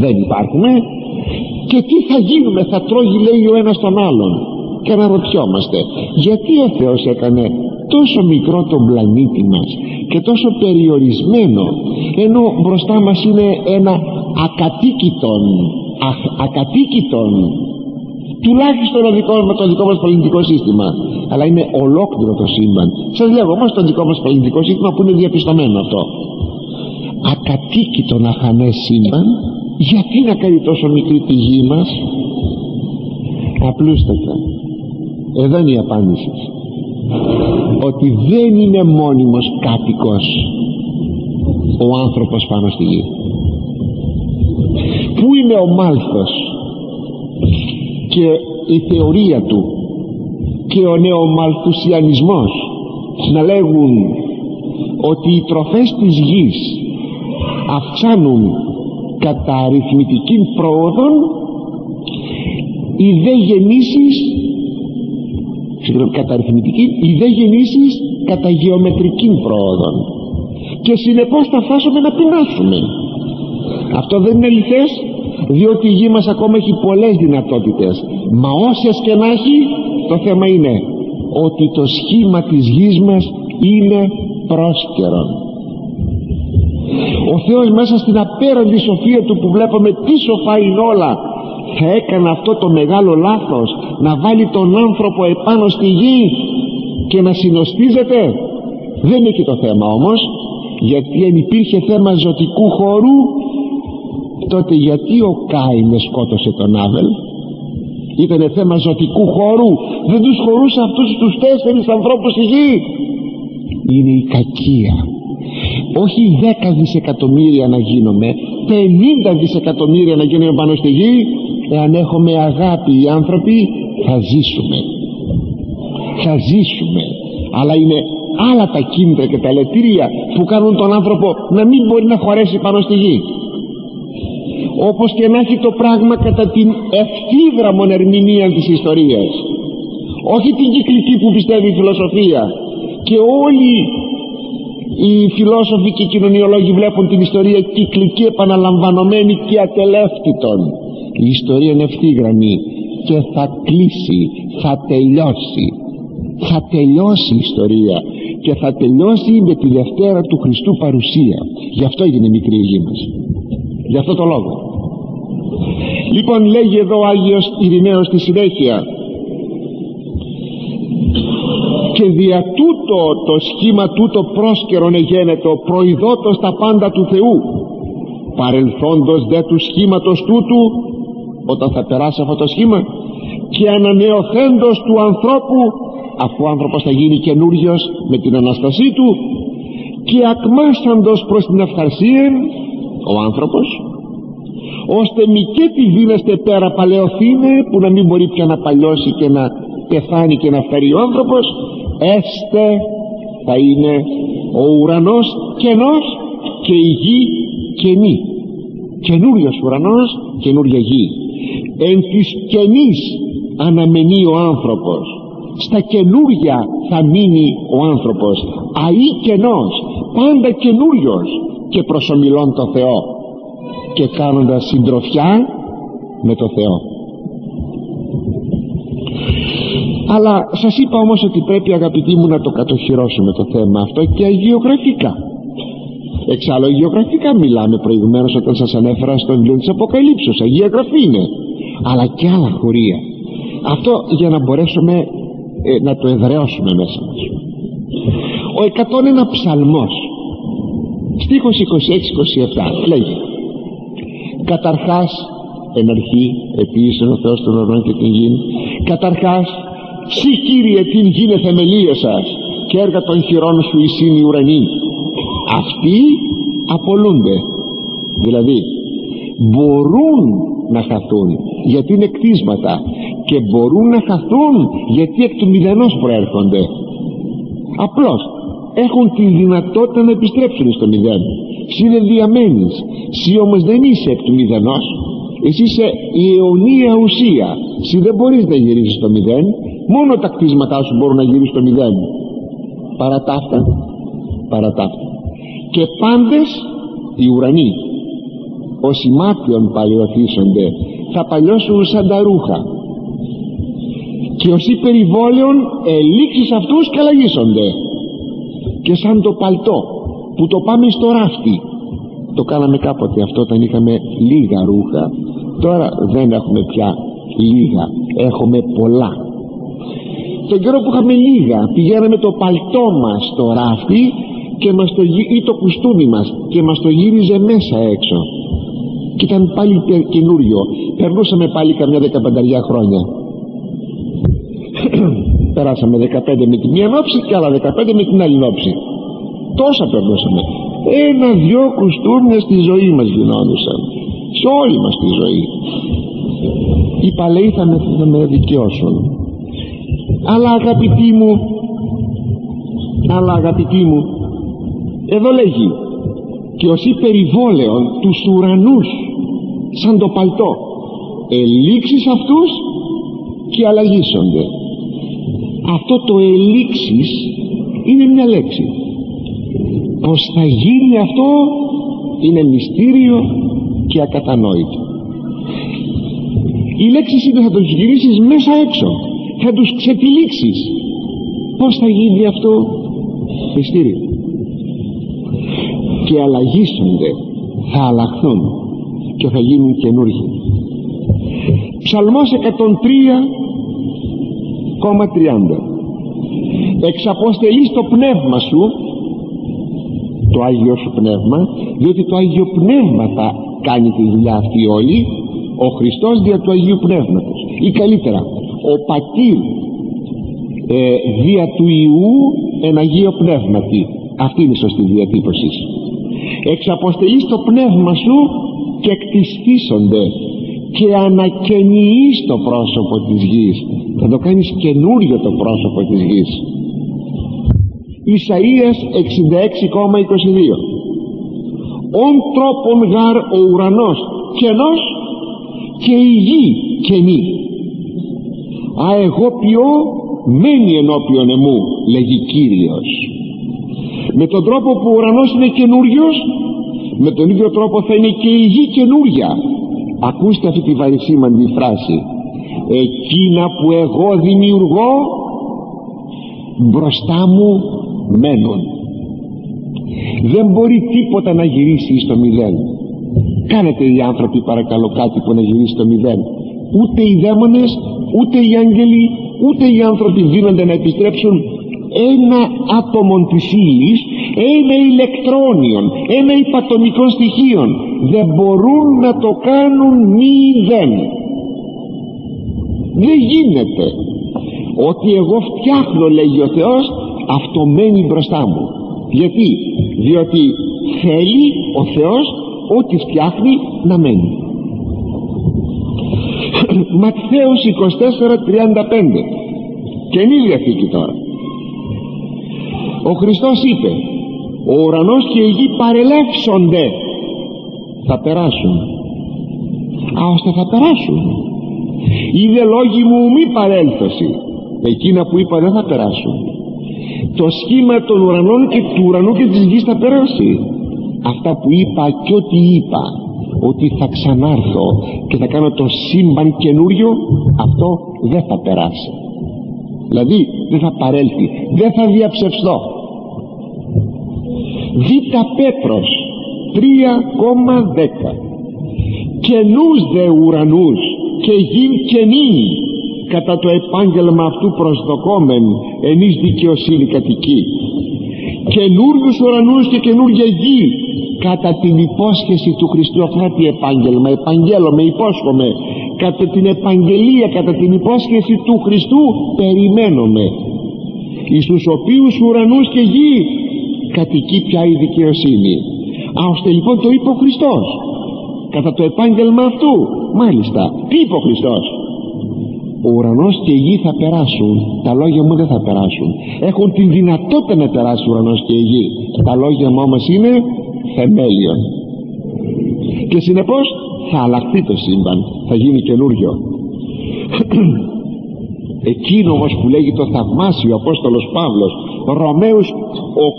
δεν υπάρχουμε. Και τι θα γίνουμε? Θα τρώγει, λέει, ο ένας τον άλλον. Και αναρωτιόμαστε, γιατί ο Θεός έκανε τόσο μικρό τον πλανήτη μας και τόσο περιορισμένο, ενώ μπροστά μας είναι ένα ακατοίκητον τουλάχιστον το δικό μας πολιτικό σύστημα, αλλά είναι ολόκληρο το σύμπαν. Σας λέω όμως το δικό μας πολιτικό σύστημα που είναι διαπιστωμένο αυτό, ακατοίκητον αχανές σύμπαν. Γιατί να κάνει τόσο μικρή τη γη μας? Απλούστατα, εδώ είναι η απάντηση, ότι δεν είναι μόνιμος κάτοικος ο άνθρωπος πάνω στη γη. Πού είναι ο Μάλθος και η θεωρία του και ο νεομαλθουσιανισμός να λέγουν ότι οι τροφές της γης αυξάνουν κατά αριθμητική πρόοδον, οι δε γεννήσεις κατά γεωμετρική πρόοδον, και συνεπώς θα φτάσουμε να πεινάσουμε. Αυτό δεν είναι αληθές, διότι η γη μας ακόμα έχει πολλές δυνατότητες, μα όσες και να έχει, το θέμα είναι ότι το σχήμα της γης μας είναι πρόσκαιρον. Ο Θεός μέσα στην απέραντη σοφία του που βλέπουμε τι σοφά είναι όλα, θα έκανε αυτό το μεγάλο λάθος να βάλει τον άνθρωπο επάνω στη γη και να συνοστίζεται? Δεν είναι εκεί το θέμα όμως, γιατί αν υπήρχε θέμα ζωτικού χώρου, τότε γιατί ο Κάιν σκότωσε τον Άβελ? Ήτανε θέμα ζωτικού χώρου, δεν τους χωρούσε αυτούς τους 4 ανθρώπους στη γη. Είναι η κακία. Όχι 10 δισεκατομμύρια να γίνουμε, 50 δισεκατομμύρια να γίνουμε πάνω στη γη. Εάν έχουμε αγάπη οι άνθρωποι, θα ζήσουμε. Αλλά είναι άλλα τα κίνητρα και τα ελευθερία που κάνουν τον άνθρωπο να μην μπορεί να χωρέσει πάνω στη γη. Όπως και να έχει το πράγμα κατά την ευθύγραμμον ερμηνεία της ιστορίας, όχι την κυκλική που πιστεύει η φιλοσοφία, και όλοι οι φιλόσοφοι και οι κοινωνιολόγοι βλέπουν την ιστορία κυκλική, επαναλαμβανωμένη και ατελεύτητον. Η ιστορία είναι ευθύγραμμη και θα κλείσει, θα τελειώσει η ιστορία, και θα τελειώσει με τη Δευτέρα του Χριστού παρουσία. Γι' αυτό έγινε μικρή η γη μας, γι' αυτό το λόγο. Λοιπόν, λέγει εδώ ο Άγιος Ειρηναίος στη συνέχεια, και δια τούτο το σχήμα τούτο πρόσκαιρον εγένετο, προειδότος τα πάντα του Θεού, παρελθόντος δε του σχήματος τούτου, όταν θα περάσει αυτό το σχήμα, και ανανεωθέντος του ανθρώπου, αφού ο άνθρωπος θα γίνει καινούριος με την Αναστασή του, και ακμάσαντος προς την ευχαρσία ο άνθρωπος, ώστε μη και τη δίνεστε πέρα παλαιοθήνε, που να μην μπορεί πια να παλιώσει και να πεθάνει και να φέρει ο άνθρωπος, έστε θα είναι ο ουρανός κενός και η γη κενή. Καινούριος ουρανός, καινούρια γη. Εν της κενής αναμενεί ο άνθρωπος, στα καινούρια θα μείνει ο άνθρωπος, αεί κενός, πάντα καινούριος και προσομιλών το Θεό και κάνοντας συντροφιά με το Θεό. Αλλά σας είπα όμως ότι πρέπει, αγαπητοί μου, να το κατοχυρώσουμε το θέμα αυτό και αγιογραφικά. Εξάλλου αγιογραφικά μιλάμε προηγουμένως, όταν σας ανέφερα στο βιβλίο της Αποκαλύψεως. Αγία Γραφή είναι, αλλά και άλλα χωρία. Αυτό για να μπορέσουμε να το εδραιώσουμε μέσα μας. Ο 101 ψαλμός, στίχος 26-27 λέγει: καταρχάς, εν αρχή επίησεν ο Θεός των ουρανών και την γην, καταρχάς Συ Κύριε την γίνε θεμελία σας, και έργα των χειρών σου εισήν οι ουρανοί. Αυτοί απολούνται, δηλαδή μπορούν να χαθούν γιατί είναι κτίσματα, και μπορούν να χαθούν γιατί εκ του μηδενός προέρχονται. Απλώς έχουν τη δυνατότητα να επιστρέψουν στο μηδέν. Συ είναι διαμένεις, συ όμως δεν είσαι εκ του μηδενός, εσύ είσαι η αιωνία ουσία, συ δεν μπορείς να γυρίσεις στο μηδέν, μόνο τα κτίσματά σου μπορούν να γυρίσουν στο μηδέν. Παρά τα αυτά και πάντες οι ουρανοί ως ημάτιον παλαιοθήσονται, θα παλιώσουν σαν τα ρούχα, και ως υπερηβόλαιον ελήξεις αυτούς και αλλαγήσονται, και σαν το παλτό που το πάμε στο ράφτη. Το κάναμε κάποτε αυτό όταν είχαμε λίγα ρούχα, τώρα δεν έχουμε πια λίγα, έχουμε πολλά. Τον καιρό που είχαμε λίγα πηγαίναμε το παλτό μας στο ράφτη και μας το, ή το κουστούμι μας, και μας το γύριζε μέσα έξω, και ήταν πάλι καινούριο. Περνούσαμε πάλι καμιά 15 χρόνια. Περάσαμε 15 με τη μία νόψη και άλλα 15 με την άλλη νόψη. Τόσα περνούσαμε. 1-2 κουστούμια στη ζωή μας γινόντουσαν, σε όλη μας τη ζωή. Οι παλαιοί θα με δικαιώσουν. Αλλά αγαπητοί μου, εδώ λέγει και ως υπερηβόλαιον τους ουρανούς σαν το παλτό, ελήξεις αυτούς και αλλαγήσονται. Αυτό το ελήξεις είναι μια λέξη. Πως θα γίνει αυτό είναι μυστήριο και ακατανόητο. Η λέξη είναι θα τους γυρίσεις μέσα έξω, θα τους ξετυλίξεις. Πως θα γίνει αυτό? Μυστήριο. Και αλλαγήσονται, θα αλλάχθουν και θα γίνουν καινούργιοι. Ψαλμός 103,30. Εξαποστελείς το πνεύμα σου, το Άγιο σου πνεύμα, διότι το Άγιο Πνεύμα θα κάνει τη δουλειά αυτή όλη, ο Χριστός δια του Αγίου Πνεύματος, ή καλύτερα ο Πατήρ δια του Ιού εν Αγίο Πνεύματι. Αυτή είναι η σωστή διατύπωση. Εξαποστελείς το πνεύμα σου και κτιστήσονται και ανακαινιείς το πρόσωπο της γης, θα το κάνεις καινούριο το πρόσωπο της γης. Ισαΐας 66,22. Ον τρόπον γάρ ο ουρανός κενός και η γη κενή. Α εγώ ποιώ μένει ενώπιον εμού, λέγει Κύριος. Με τον τρόπο που ο ουρανός είναι καινούριος, με τον ίδιο τρόπο θα είναι και η γη καινούρια. Ακούστε αυτή τη βαρισίμαντη φράση. Εκείνα που εγώ δημιουργώ μπροστά μου μένουν. Δεν μπορεί τίποτα να γυρίσει στο μηδέν. Κάνετε οι άνθρωποι παρακαλώ κάτι που να γυρίσει στο μηδέν. Ούτε οι δαίμονες, ούτε οι άγγελοι, ούτε οι άνθρωποι δίνονται να επιστρέψουν ένα άτομο της ύλης, ένα ηλεκτρόνιον, ένα υπατομικών στοιχείων. Δεν μπορούν να το κάνουν μηδέν. Δεν γίνεται. Ότι εγώ φτιάχνω, λέγει ο Θεός, αυτό μένει μπροστά μου. Γιατί? Διότι θέλει ο Θεός ό,τι φτιάχνει να μένει. Ματθαίος 24:35, Καινή Διαθήκη τώρα. Ο Χριστός είπε, ο ουρανός και η γη παρελεύσονται, θα περάσουν. Ώστε θα περάσουν. Είδε λόγοι μου μη παρέλθωση, εκείνα που είπα δεν θα περάσουν. Το σχήμα των ουρανών και του ουρανού και της γης θα περάσει. Αυτά που είπα και ό,τι είπα, ότι θα ξανάρθω και θα κάνω το σύμπαν καινούριο, αυτό δεν θα περάσει. Δηλαδή δεν θα παρέλθει, δεν θα διαψευστώ. Β' Πέτρος 3,10. Καινούς δε ουρανούς και γην καινή, κατά το επάγγελμα αυτού προσδοκόμεν εν εις δικαιοσύνη κατοικεί. Καινούριους ουρανούς και καινούργια γη, κατά την υπόσχεση του Χριστού. Αυτό είναι επάγγελμα, επαγγέλλομαι, υπόσχομαι. Κατά την επαγγελία, κατά την υπόσχεση του Χριστού περιμένουμε, εις τους οποίους ουρανούς και γη κατοικεί πια η δικαιοσύνη. Ώστε λοιπόν το είπε ο Χριστός κατά το επάγγελμα αυτού. Μάλιστα, τι είπε ο Χριστός? Ο ουρανός και η γη θα περάσουν, τα λόγια μου δεν θα περάσουν. Έχουν την δυνατότητα να περάσει ο ουρανός και η γη, τα λόγια μου όμως είναι θεμέλιο. Και συνεπώς θα αλλάχτεί το σύμπαν, θα γίνει καινούριο. Εκείνο όμως που λέγει το θαυμάσιο Απόστολος Παύλος, Ρωμαίους 8,19-22,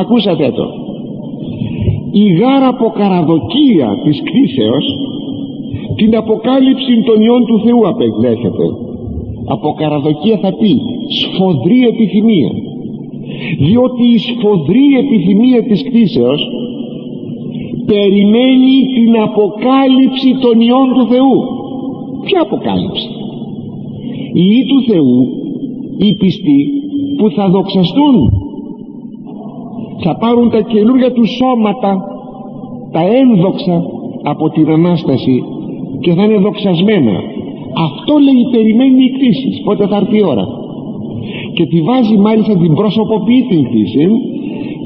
ακούσατε το: η γάρα αποκαραδοκία της κτήσεως την αποκάλυψη των ιών του Θεού απεκδέχεται. Αποκαραδοκία θα πει σφοδρή επιθυμία, διότι η σφοδρή επιθυμία της κτήσεως περιμένει την αποκάλυψη των ιών του Θεού. Ποια αποκάλυψη? Οι ιοί του Θεού, οι πιστοί που θα δοξαστούν, θα πάρουν τα καινούργια του σώματα, τα ένδοξα από την Ανάσταση, και θα είναι δοξασμένα. Αυτό λέει περιμένει η κτήση. Πότε θα έρθει η ώρα? Και τη βάζει μάλιστα, την προσωποποιεί την κτήση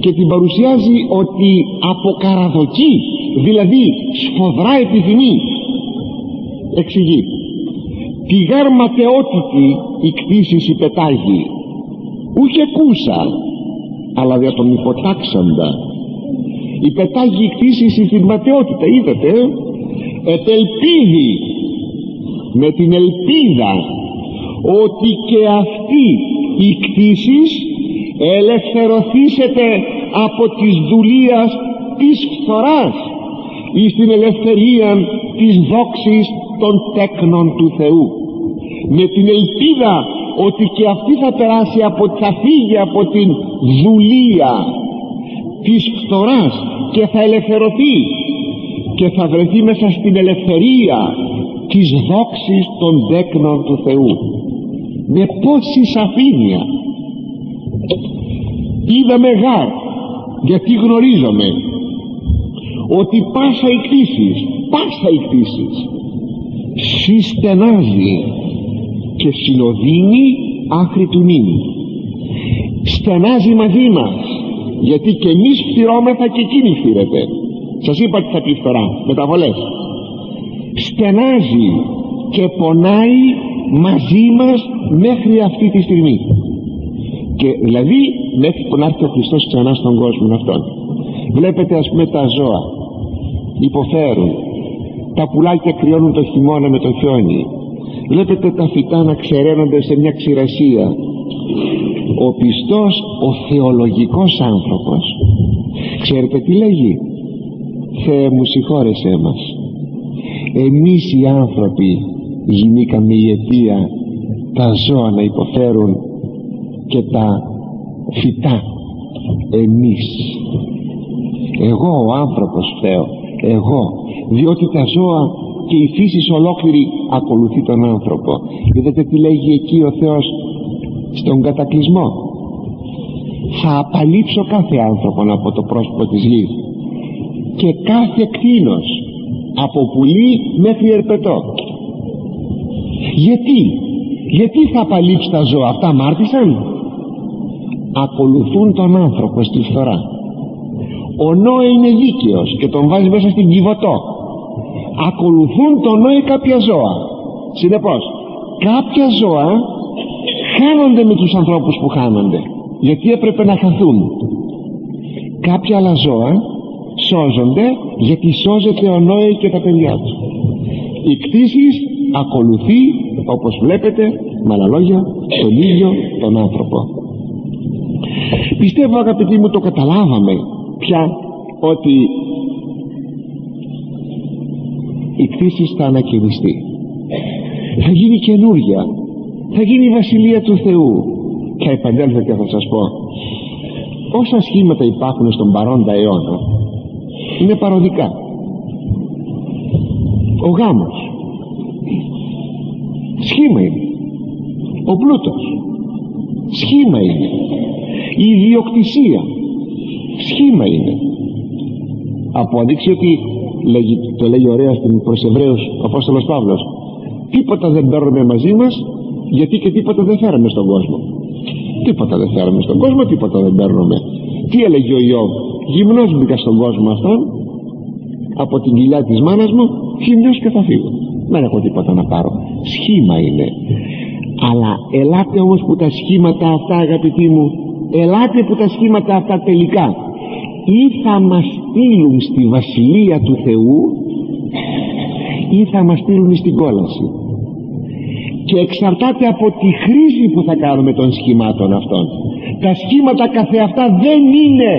και την παρουσιάζει ότι αποκαραδοκεί, δηλαδή σφοδρά επιθυμεί. Εξηγεί: τη γάρ ματαιότητη η κτήσης υπετάγει, ούχε κούσα, αλλά δια τον υποτάξαντα. Υπετάγει η κτήσης στην ματαιότητα, είδατε, ετελπίδη, με την ελπίδα ότι και αυτή η κτήσης ελευθερωθήσετε από της δουλείας της φθοράς εις την ελευθερία της δόξης των τέκνων του Θεού. Με την ελπίδα ότι και αυτή θα περάσει θα φύγει από την δουλεία της φθοράς και θα ελευθερωθεί και θα βρεθεί μέσα στην ελευθερία της δόξης των τέκνων του Θεού. Με πόση σαφήνεια! Είδαμε γάρ, γιατί γνωρίζομαι ότι πάσα η κτήσης συστενάζει και συνοδύνει άχρη του νύμη. Στενάζει μαζί μας, γιατί και εμείς φθυρώμεθα και εκείνη φθύρεται. Σας είπα τι θα πει φθορά, μεταβολές. Στενάζει και πονάει μαζί μας μέχρι αυτή τη στιγμή, και δηλαδή μέχρι που να έρθει ο Χριστός ξανά στον κόσμο αυτόν. Βλέπετε, ας πούμε, τα ζώα υποφέρουν, τα πουλάκια κρυώνουν το χειμώνα με το χιόνι, βλέπετε τα φυτά να ξεραίνονται σε μια ξηρασία. Ο πιστός, ο θεολογικός άνθρωπος, ξέρετε τι λέγει? Θεέ μου, συγχώρεσέ μας, εμείς οι άνθρωποι γινήκαμε η αιτία τα ζώα να υποφέρουν και τα φυτά. Εμείς, εγώ ο άνθρωπος φταίω, εγώ, διότι τα ζώα και η φύση ολόκληρη ακολουθεί τον άνθρωπο. Είδατε τι λέγει εκεί ο Θεός στον κατακλυσμό? Θα απαλείψω κάθε άνθρωπον από το πρόσωπο της γης και κάθε κτήνος, από πουλί μέχρι ερπετό. Γιατί θα απαλείψει τα ζώα? Αυτά αμάρτησαν? Ακολουθούν τον άνθρωπο στη φθορά. Ο Νόε είναι δίκαιος και τον βάζει μέσα στην Κιβωτό. Ακολουθούν τον Νόε κάποια ζώα. Συνεπώς κάποια ζώα χάνονται με τους ανθρώπους που χάνονται, γιατί έπρεπε να χαθούν. Κάποια άλλα ζώα σώζονται γιατί σώζεται ο Νόε και τα παιδιά του. Η κτήσης ακολουθεί, όπως βλέπετε, με άλλα λόγια, τον ίδιο τον άνθρωπο. Πιστεύω, αγαπητοί μου, το καταλάβαμε πια ότι η κτήσης θα ανακαινιστεί, θα γίνει καινούρια, θα γίνει η Βασιλεία του Θεού. Και επανέλθω και θα σας πω, όσα σχήματα υπάρχουν στον παρόντα αιώνα είναι παροδικά. Ο γάμος σχήμα είναι, ο πλούτος σχήμα είναι, η ιδιοκτησία σχήμα είναι. Απόδειξη ότι το λέγει ωραία προς Εβραίους ο Απόστολος Παύλος: τίποτα δεν παίρνουμε μαζί μας, γιατί και τίποτα δεν φέραμε στον κόσμο. Τίποτα δεν φέραμε στον κόσμο, τίποτα δεν παίρνουμε. Τι έλεγε ο Ιώβ? Γυμνός μπήκα στον κόσμο αυτόν, από την κοιλιά της μάνας μου, χυμνός και θα φύγω, δεν έχω τίποτα να πάρω. Σχήμα είναι. Αλλά ελάτε όμως που τα σχήματα αυτά, αγαπητοί μου, ελάτε που τα σχήματα αυτά τελικά ή θα μας στείλουν στη βασιλεία του Θεού ή θα μας στείλουν στην κόλαση, και εξαρτάται από τη χρήση που θα κάνουμε των σχημάτων αυτών. Τα σχήματα καθεαυτά δεν είναι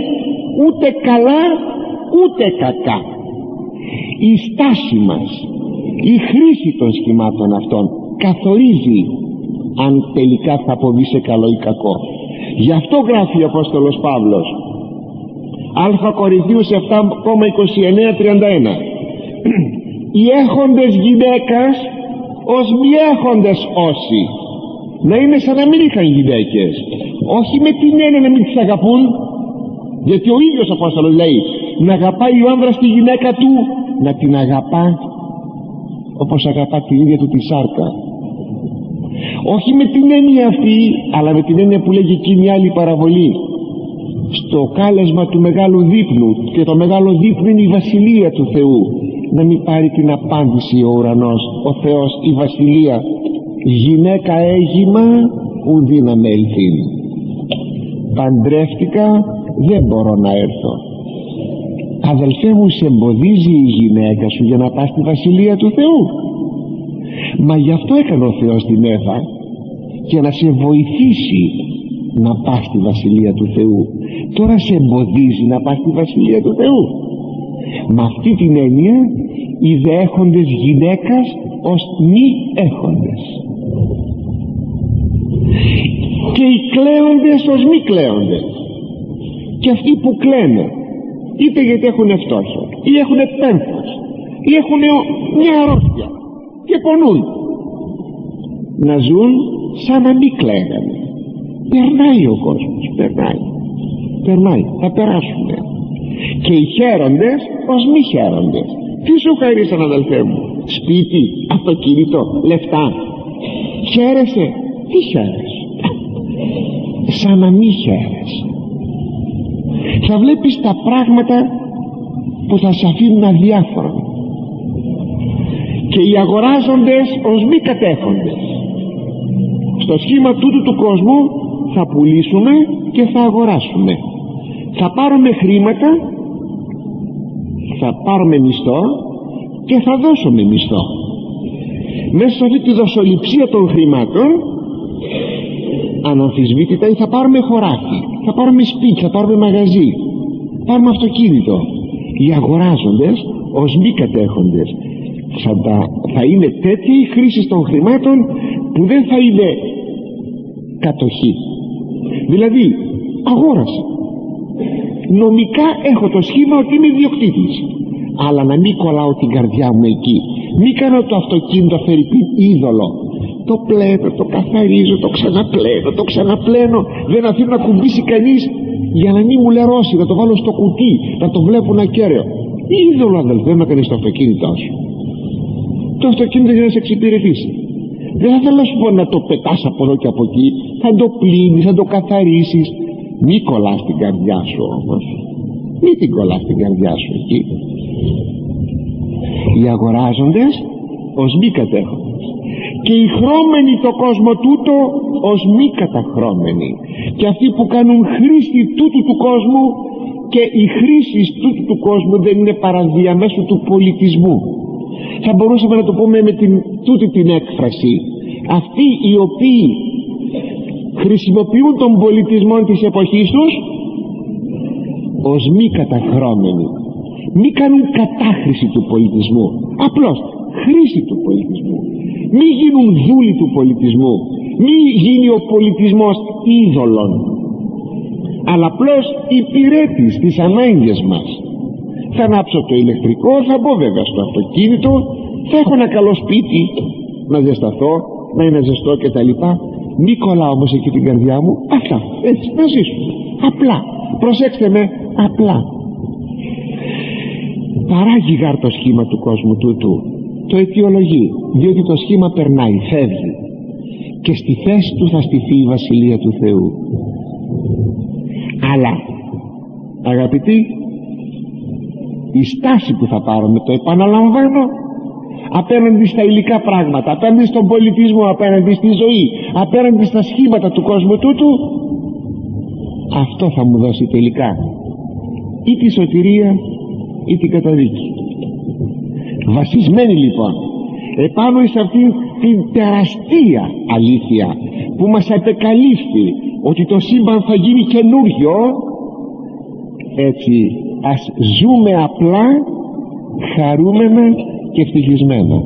ούτε καλά ούτε κακά. Η στάση μας, η χρήση των σχημάτων αυτών καθορίζει αν τελικά θα αποβεί σε καλό ή κακό. Γι' αυτό γράφει ο Απόστολος Παύλος, Α Κορινθίους 7,29-31, οι έχοντες γυναίκας ως μη έχοντες όσοι, να είναι σαν να μην είχαν γυναίκες, όχι με την έννοια να μην τις αγαπούν, γιατί ο ίδιος ο Απόστολος λέει να αγαπάει ο άνδρας τη γυναίκα του, να την αγαπά όπως αγαπά την ίδια του τη σάρκα. Όχι με την έννοια αυτή, αλλά με την έννοια που λέγει εκείνη άλλη παραβολή, στο κάλεσμα του μεγάλου δείπνου, και το μεγάλο δείπνο είναι η βασιλεία του Θεού. Να μην πάρει την απάντηση ο ουρανός, ο Θεός, η βασιλεία, γυναίκα έγιμα ουδή να με ελθύν, παντρεύτηκα, δεν μπορώ να έρθω. Αδελφέ μου, σε εμποδίζει η γυναίκα σου για να πας στη βασιλεία του Θεού? Μα γι' αυτό έκανε ο Θεός την Εύα, και να σε βοηθήσει να πας στη βασιλεία του Θεού. Τώρα σε εμποδίζει να πας στη βασιλεία του Θεού. Με αυτή την έννοια, οι δε έχοντες γυναίκας ως μη έχοντες, και οι κλαίοντες ως μη κλαίοντες. Και αυτοί που κλαίνε, είτε γιατί έχουν φτώχεια ή έχουν πένθος ή έχουν μια αρρώστια και πονούν, να ζουν σαν να μην κλαίγανε. Περνάει ο κόσμος, περνάει, θα περάσουμε. Και οι χαίροντες ως μη χαίροντες. Τι σου χαρίσαν, αδελφέ μου? Σπίτι, αυτοκίνητο, λεφτά? Χαίρεσαι? Τι χαίρεσαι? Σαν να μη χαίρεσαι. Θα βλέπεις τα πράγματα που θα σε αφήνουν αδιάφορο. Και οι αγοράζοντες ως μη κατέχοντες. Στο σχήμα τούτου του κόσμου θα πουλήσουμε και θα αγοράσουμε. Θα πάρουμε χρήματα, θα πάρουμε μισθό και θα δώσουμε μισθό. Μέσα σε αυτή τη δοσοληψία των χρημάτων, αναμφισβήτητα, θα πάρουμε χωράφι, θα πάρουμε σπίτι, θα πάρουμε μαγαζί, πάρουμε αυτοκίνητο. Οι αγοράζοντες ως μη κατέχοντες θα είναι τέτοια η χρήση των χρημάτων που δεν θα είναι κατοχή. Δηλαδή αγόρασα, νομικά έχω το σχήμα ότι είμαι ιδιοκτήτης, αλλά να μην κολλάω την καρδιά μου εκεί. Μην κάνω το αυτοκίνητο φερρυπίν είδωλο. Το πλένω, το καθαρίζω, το ξαναπλένω, δεν αφήνω να κουμπίσει κανείς για να μην μου λερώσει, να το βάλω στο κουτί, να το βλέπουν ακέραιο. Είδωλο, αδελφέ, να κάνεις το αυτοκίνητό σου. Το αυτοκίνητο για να σε εξυπηρετήσει. Δεν θα θέλω να σου πω να το πετάς από εδώ και από εκεί. Θα το πλύνεις, θα το καθαρίσεις. Μη κολλάς την καρδιά σου όμως. Μη την κολλάς την καρδιά σου εκεί. Οι αγοράζοντες ως μη κατέχοντες, και οι χρώμενοι το κόσμο τούτο ως μη καταχρώμενοι, και αυτοί που κάνουν χρήση τούτου του κόσμου. Και η χρήση τούτου του κόσμου δεν είναι παρά διαμέσου του πολιτισμού. Θα μπορούσαμε να το πούμε με τούτη την έκφραση: αυτοί οι οποίοι χρησιμοποιούν τον πολιτισμό της εποχής τους ως μη καταχρώμενοι, μη κάνουν κατάχρηση του πολιτισμού, απλώς χρήση του πολιτισμού. Μη γίνουν δούλοι του πολιτισμού, μη γίνει ο πολιτισμός είδωλον, αλλά απλώς υπηρέτης τις ανάγκες μας. Θα ανάψω το ηλεκτρικό, θα μπω βέβαια στο αυτοκίνητο, θα έχω ένα καλό σπίτι να ζεσταθώ, να είναι ζεστό και τα λοιπά. Μη κολλάω όμως εκεί την καρδιά μου. Αυτά, έτσι, να ζήσουμε απλά. Προσέξτε με, απλά. Παράγει γάρ το σχήμα του κόσμου τούτου, το αιτιολογεί, διότι το σχήμα περνάει, φεύγει, και στη θέση του θα στηθεί η βασιλεία του Θεού. Αλλά αγαπητοί, η στάση που θα πάρουμε, το επαναλαμβάνω, απέναντι στα υλικά πράγματα, απέναντι στον πολιτισμό, απέναντι στη ζωή, απέναντι στα σχήματα του κόσμου τούτου, αυτό θα μου δώσει τελικά ή τη σωτηρία ή την καταδίκη. Βασισμένη λοιπόν επάνω σε αυτή την τεραστία αλήθεια που μας απεκαλύφθη ότι το σύμπαν θα γίνει καινούριο, έτσι ας ζούμε απλά, χαρούμενα και ευτυχισμένα.